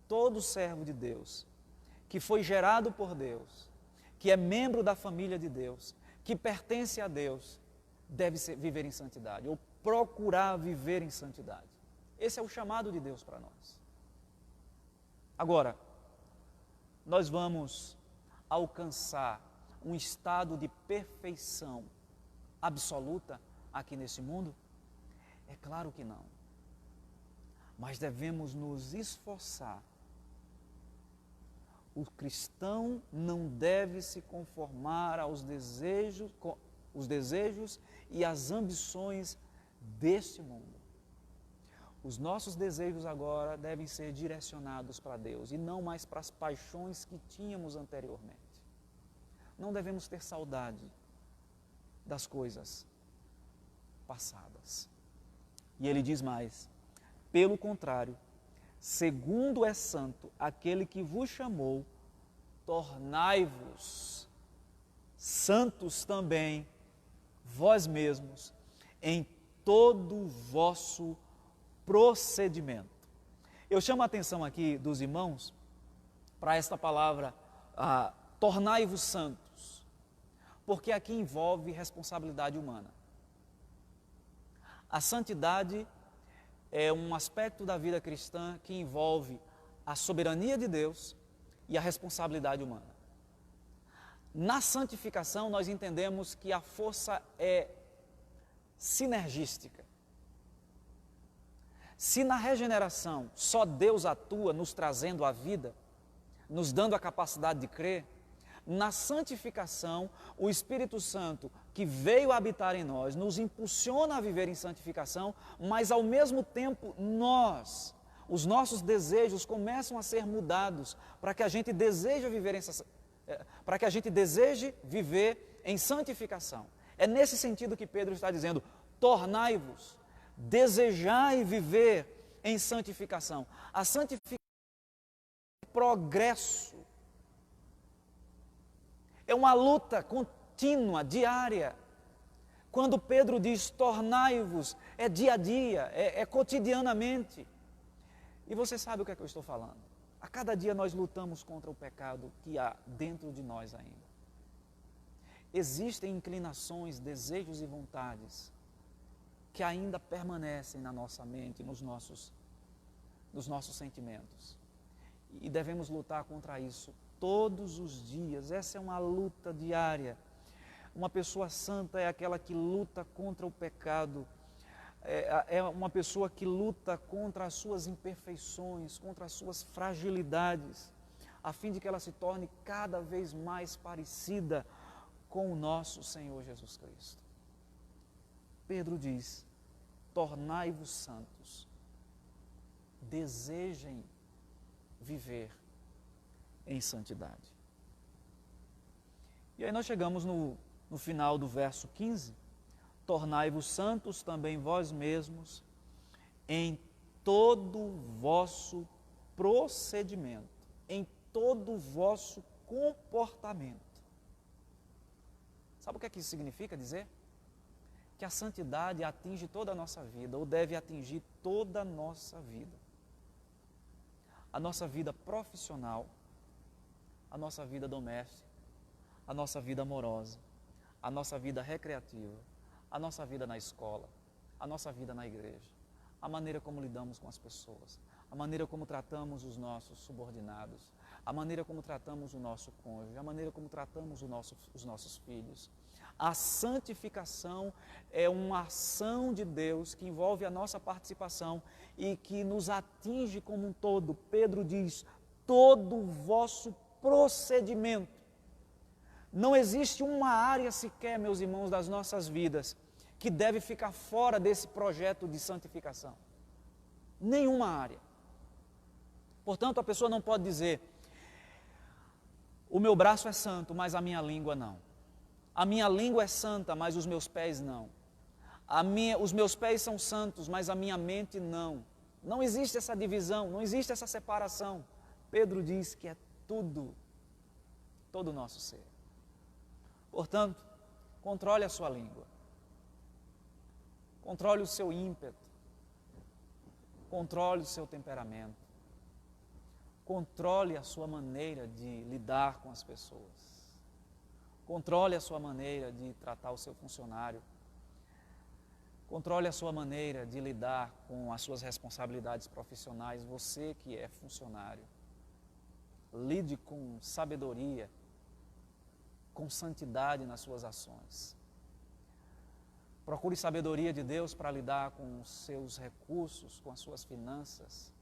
A: todo servo de Deus, que foi gerado por Deus, que é membro da família de Deus, que pertence a Deus deve viver em santidade, ou procurar viver em santidade. Esse é o chamado de Deus para nós. Agora, nós vamos alcançar um estado de perfeição absoluta aqui nesse mundo? É claro que não. Mas devemos nos esforçar. O cristão não deve se conformar aos desejos e às ambições deste mundo. Os nossos desejos agora devem ser direcionados para Deus e não mais para as paixões que tínhamos anteriormente. Não devemos ter saudade das coisas passadas. E ele diz mais: pelo contrário, segundo é santo aquele que vos chamou, tornai-vos santos também vós mesmos em todo o vosso procedimento. Eu chamo a atenção aqui dos irmãos para esta palavra, tornai-vos santos, porque aqui envolve responsabilidade humana. A santidade é um aspecto da vida cristã que envolve a soberania de Deus e a responsabilidade humana. Na santificação, nós entendemos que a força é sinergística. Se na regeneração só Deus atua nos trazendo a vida, nos dando a capacidade de crer, na santificação, o Espírito Santo que veio habitar em nós, nos impulsiona a viver em santificação, mas ao mesmo tempo os nossos desejos começam a ser mudados para que a gente deseje viver em santificação. É nesse sentido que Pedro está dizendo: tornai-vos, desejai viver em santificação. A santificação é progresso. É uma luta contínua, diária. Quando Pedro diz tornai-vos, é dia a dia, é cotidianamente. E você sabe o que é que eu estou falando? A cada dia nós lutamos contra o pecado que há dentro de nós ainda. Existem inclinações, desejos e vontades que ainda permanecem na nossa mente, nos nossos sentimentos. E devemos lutar contra isso todos os dias. Essa é uma luta diária. Uma pessoa santa é aquela que luta contra o pecado, é uma pessoa que luta contra as suas imperfeições, contra as suas fragilidades, a fim de que ela se torne cada vez mais parecida com o nosso Senhor Jesus Cristo. Pedro diz: tornai-vos santos, desejem viver em santidade. E aí nós chegamos no final do verso 15: tornai-vos santos também vós mesmos em todo o vosso procedimento, em todo o vosso comportamento. Sabe o que é que isso significa dizer? Que a santidade atinge toda a nossa vida, ou deve atingir toda a nossa vida. A nossa vida profissional, a nossa vida doméstica, a nossa vida amorosa, a nossa vida recreativa, a nossa vida na escola, a nossa vida na igreja, a maneira como lidamos com as pessoas, a maneira como tratamos os nossos subordinados, a maneira como tratamos o nosso cônjuge, a maneira como tratamos os nossos filhos. A santificação é uma ação de Deus que envolve a nossa participação e que nos atinge como um todo. Pedro diz: todo o vosso procedimento. Não existe uma área sequer, meus irmãos, das nossas vidas que deve ficar fora desse projeto de santificação. Nenhuma área. Portanto, a pessoa não pode dizer: o meu braço é santo, mas a minha língua não. A minha língua é santa, mas os meus pés não. Os meus pés são santos, mas a minha mente não. Não existe essa divisão, não existe essa separação. Pedro diz que é todo o nosso ser. Portanto, controle a sua língua. Controle o seu ímpeto. Controle o seu temperamento. Controle a sua maneira de lidar com as pessoas. Controle a sua maneira de tratar o seu funcionário. Controle a sua maneira de lidar com as suas responsabilidades profissionais, você que é funcionário. Lide com sabedoria, com santidade nas suas ações. Procure sabedoria de Deus para lidar com os seus recursos, com as suas finanças.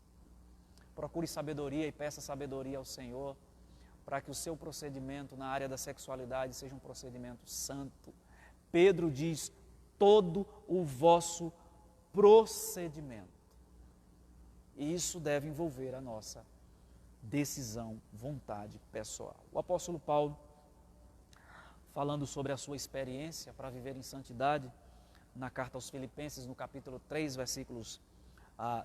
A: Procure sabedoria e peça sabedoria ao Senhor para que o seu procedimento na área da sexualidade seja um procedimento santo. Pedro diz, todo o vosso procedimento. E isso deve envolver a nossa decisão, vontade pessoal. O apóstolo Paulo, falando sobre a sua experiência para viver em santidade, na carta aos Filipenses, no capítulo 3, versículos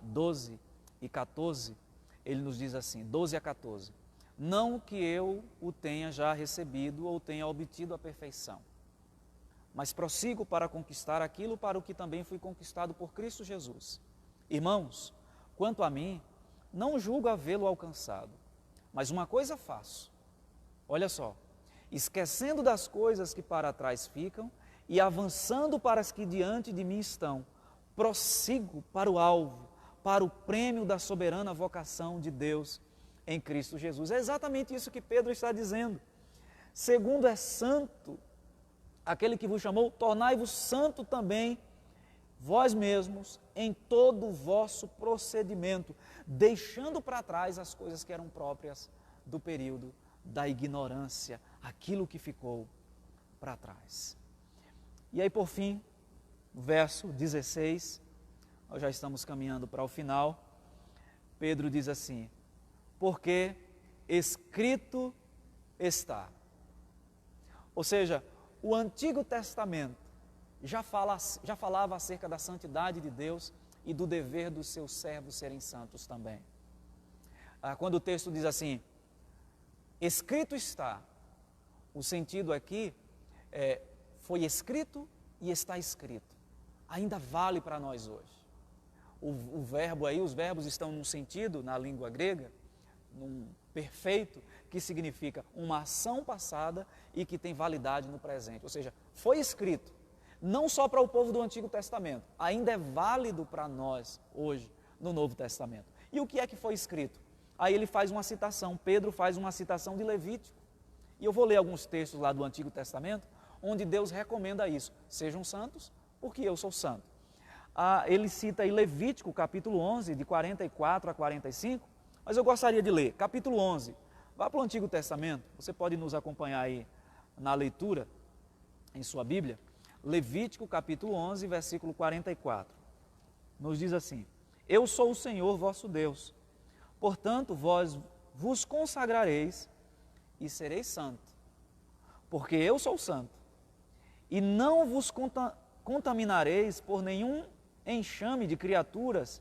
A: 12 e 14, ele nos diz assim, 12 a 14, não que eu o tenha já recebido ou tenha obtido a perfeição, mas prossigo para conquistar aquilo para o que também fui conquistado por Cristo Jesus. Irmãos, quanto a mim, não julgo havê-lo alcançado, mas uma coisa faço, olha só, esquecendo das coisas que para trás ficam e avançando para as que diante de mim estão, prossigo para o alvo, para o prêmio da soberana vocação de Deus em Cristo Jesus. É exatamente isso que Pedro está dizendo. Segundo é santo, aquele que vos chamou, tornai-vos santo também vós mesmos em todo o vosso procedimento, deixando para trás as coisas que eram próprias do período da ignorância, aquilo que ficou para trás. E aí, por fim, verso 16, nós já estamos caminhando para o final, Pedro diz assim, porque escrito está. Ou seja, o Antigo Testamento já falava acerca da santidade de Deus e do dever dos seus servos serem santos também. Quando o texto diz assim, escrito está, o sentido aqui foi escrito e está escrito. Ainda vale para nós hoje. O verbo aí, os verbos estão num sentido, na língua grega, num perfeito, que significa uma ação passada e que tem validade no presente. Ou seja, foi escrito, não só para o povo do Antigo Testamento, ainda é válido para nós hoje, no Novo Testamento. E o que é que foi escrito? Aí ele faz uma citação, Pedro faz uma citação de Levítico. E eu vou ler alguns textos lá do Antigo Testamento, onde Deus recomenda isso. Sejam santos, porque eu sou santo. Ele cita aí Levítico, capítulo 11, de 44 a 45, mas eu gostaria de ler, capítulo 11. Vá para o Antigo Testamento, você pode nos acompanhar aí na leitura, em sua Bíblia. Levítico, capítulo 11, versículo 44. Nos diz assim, eu sou o Senhor vosso Deus, portanto vós vos consagrareis e sereis santo, porque eu sou santo, e não vos contaminareis por nenhum enxame de criaturas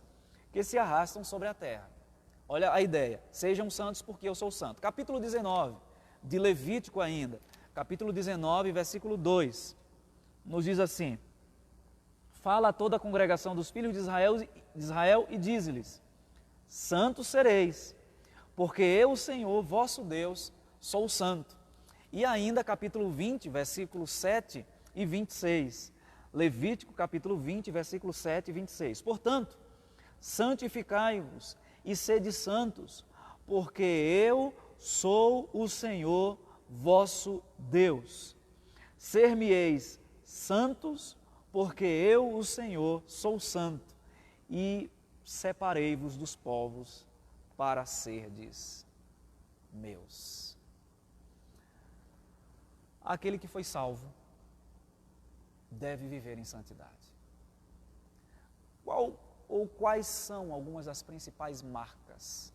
A: que se arrastam sobre a terra. Olha a ideia, sejam santos porque eu sou santo. Capítulo 19, de Levítico ainda, capítulo 19, versículo 2, nos diz assim, fala a toda a congregação dos filhos de Israel e diz-lhes, santos sereis, porque eu, o Senhor, vosso Deus, sou santo. E ainda capítulo 20, versículos 7 e 26, Levítico capítulo 20, versículos 7 e 26. Portanto, santificai-vos e sede santos, porque eu sou o Senhor vosso Deus. Ser-me-eis santos, porque eu, o Senhor, sou santo, e separei-vos dos povos para serdes meus. Aquele que foi salvo deve viver em santidade. Quais são algumas das principais marcas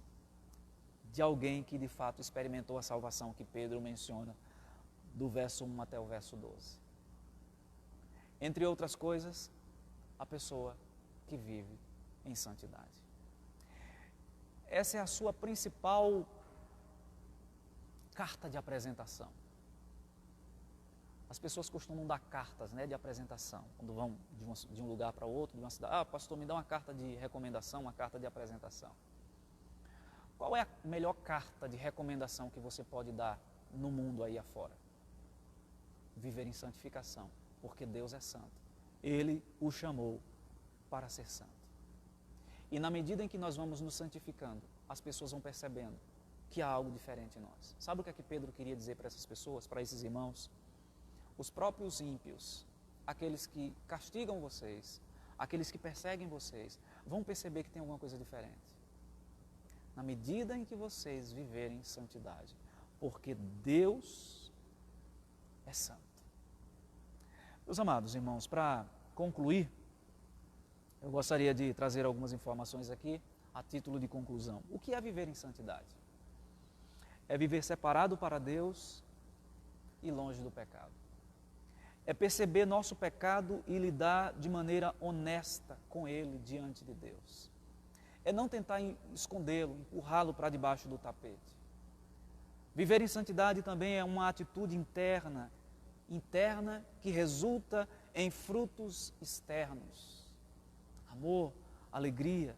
A: de alguém que de fato experimentou a salvação que Pedro menciona do verso 1 até o verso 12? Entre outras coisas, a pessoa que vive em santidade. Essa é a sua principal carta de apresentação. As pessoas costumam dar cartas, de apresentação, quando vão de um lugar para outro, de uma cidade. Pastor, me dá uma carta de recomendação, uma carta de apresentação. Qual é a melhor carta de recomendação que você pode dar no mundo aí afora? viver em santificação, porque Deus é santo. Ele o chamou para ser santo. E na medida em que nós vamos nos santificando, as pessoas vão percebendo que há algo diferente em nós. Sabe o que é que Pedro queria dizer para essas pessoas, para esses irmãos? Os próprios ímpios, aqueles que castigam vocês, aqueles que perseguem vocês, vão perceber que tem alguma coisa diferente. Na medida em que vocês viverem em santidade, porque Deus é santo. Meus amados irmãos, para concluir, eu gostaria de trazer algumas informações aqui a título de conclusão. O que é viver em santidade? É viver separado para Deus e longe do pecado. É perceber nosso pecado e lidar de maneira honesta com ele diante de Deus. É não tentar escondê-lo, empurrá-lo para debaixo do tapete. Viver em santidade também é uma atitude interna que resulta em frutos externos. Amor, alegria,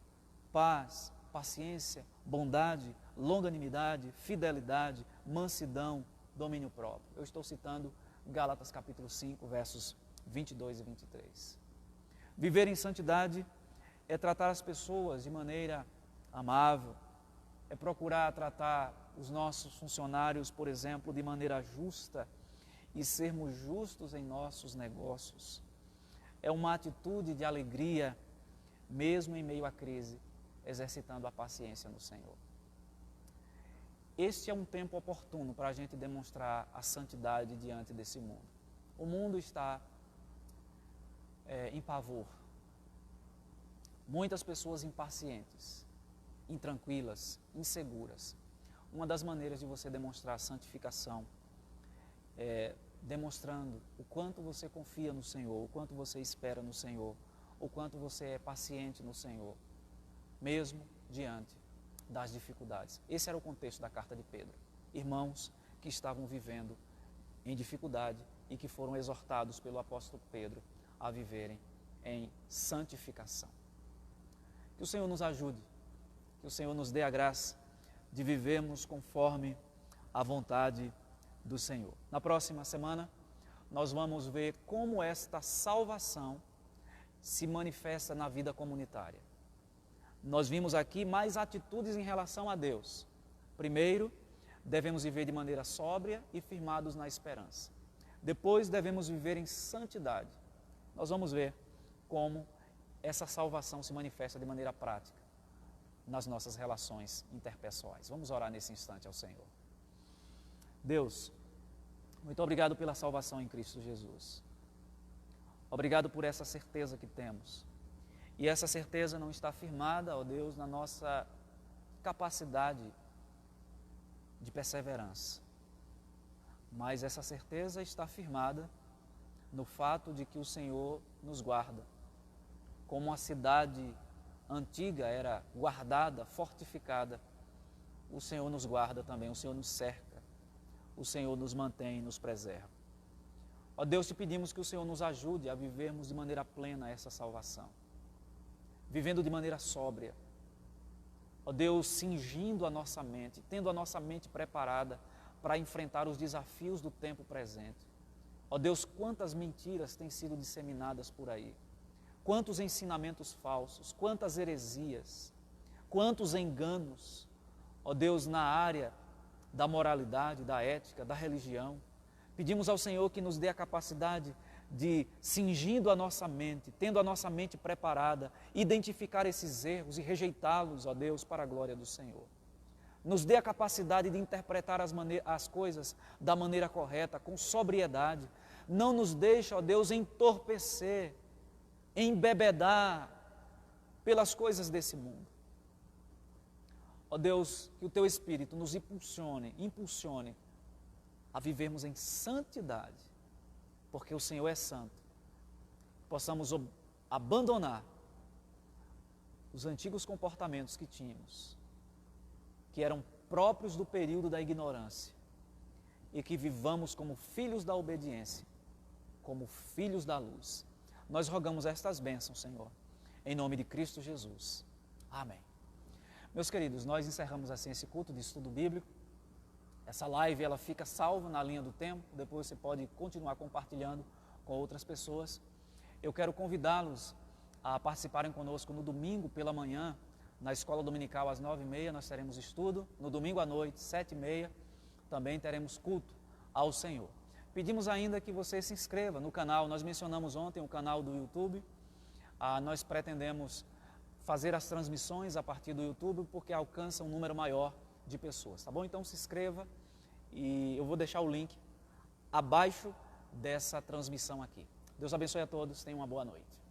A: paz, paciência, bondade, longanimidade, fidelidade, mansidão, domínio próprio. Eu estou citando Gálatas capítulo 5, versos 22 e 23. Viver em santidade é tratar as pessoas de maneira amável, é procurar tratar os nossos funcionários, por exemplo, de maneira justa e sermos justos em nossos negócios. É uma atitude de alegria, mesmo em meio à crise, exercitando a paciência no Senhor. Este é um tempo oportuno para a gente demonstrar a santidade diante desse mundo. O mundo está em pavor. Muitas pessoas impacientes, intranquilas, inseguras. Uma das maneiras de você demonstrar santificação é demonstrando o quanto você confia no Senhor, o quanto você espera no Senhor, o quanto você é paciente no Senhor, mesmo diante das dificuldades. Esse era o contexto da carta de Pedro. Irmãos que estavam vivendo em dificuldade e que foram exortados pelo apóstolo Pedro a viverem em santificação. Que o Senhor nos ajude, que o Senhor nos dê a graça de vivermos conforme a vontade do Senhor. Na próxima semana, nós vamos ver como esta salvação se manifesta na vida comunitária. Nós vimos aqui mais atitudes em relação a Deus. Primeiro, devemos viver de maneira sóbria e firmados na esperança. Depois, devemos viver em santidade. Nós vamos ver como essa salvação se manifesta de maneira prática nas nossas relações interpessoais. Vamos orar nesse instante ao Senhor. Deus, muito obrigado pela salvação em Cristo Jesus. Obrigado por essa certeza que temos. E essa certeza não está firmada, ó Deus, na nossa capacidade de perseverança. Mas essa certeza está firmada no fato de que o Senhor nos guarda. Como a cidade antiga era guardada, fortificada, o Senhor nos guarda também, o Senhor nos cerca, o Senhor nos mantém e nos preserva. Ó Deus, te pedimos que o Senhor nos ajude a vivermos de maneira plena essa salvação, vivendo de maneira sóbria. Ó Deus, cingindo a nossa mente, tendo a nossa mente preparada para enfrentar os desafios do tempo presente. Ó Deus, quantas mentiras têm sido disseminadas por aí, quantos ensinamentos falsos, quantas heresias, quantos enganos, ó Deus, na área da moralidade, da ética, da religião. Pedimos ao Senhor que nos dê a capacidade de, cingindo a nossa mente, tendo a nossa mente preparada, identificar esses erros e rejeitá-los, ó Deus, para a glória do Senhor. Nos dê a capacidade de interpretar as coisas da maneira correta, com sobriedade. Não nos deixe, ó Deus, entorpecer, embebedar pelas coisas desse mundo. Ó Deus, que o Teu Espírito nos impulsione a vivermos em santidade, porque o Senhor é santo. Possamos abandonar os antigos comportamentos que tínhamos, que eram próprios do período da ignorância, e que vivamos como filhos da obediência, como filhos da luz. Nós rogamos estas bênçãos, Senhor, em nome de Cristo Jesus. Amém. Meus queridos, nós encerramos assim esse culto de estudo bíblico. Essa live ela fica salva na linha do tempo, depois você pode continuar compartilhando com outras pessoas. Eu quero convidá-los a participarem conosco no domingo pela manhã, na escola dominical às 9h30, nós teremos estudo. No domingo à noite, 7h30, também teremos culto ao Senhor. Pedimos ainda que você se inscreva no canal, nós mencionamos ontem o canal do YouTube. Nós pretendemos fazer as transmissões a partir do YouTube, porque alcança um número maior de pessoas, tá bom? Então se inscreva e eu vou deixar o link abaixo dessa transmissão aqui. Deus abençoe a todos, tenham uma boa noite.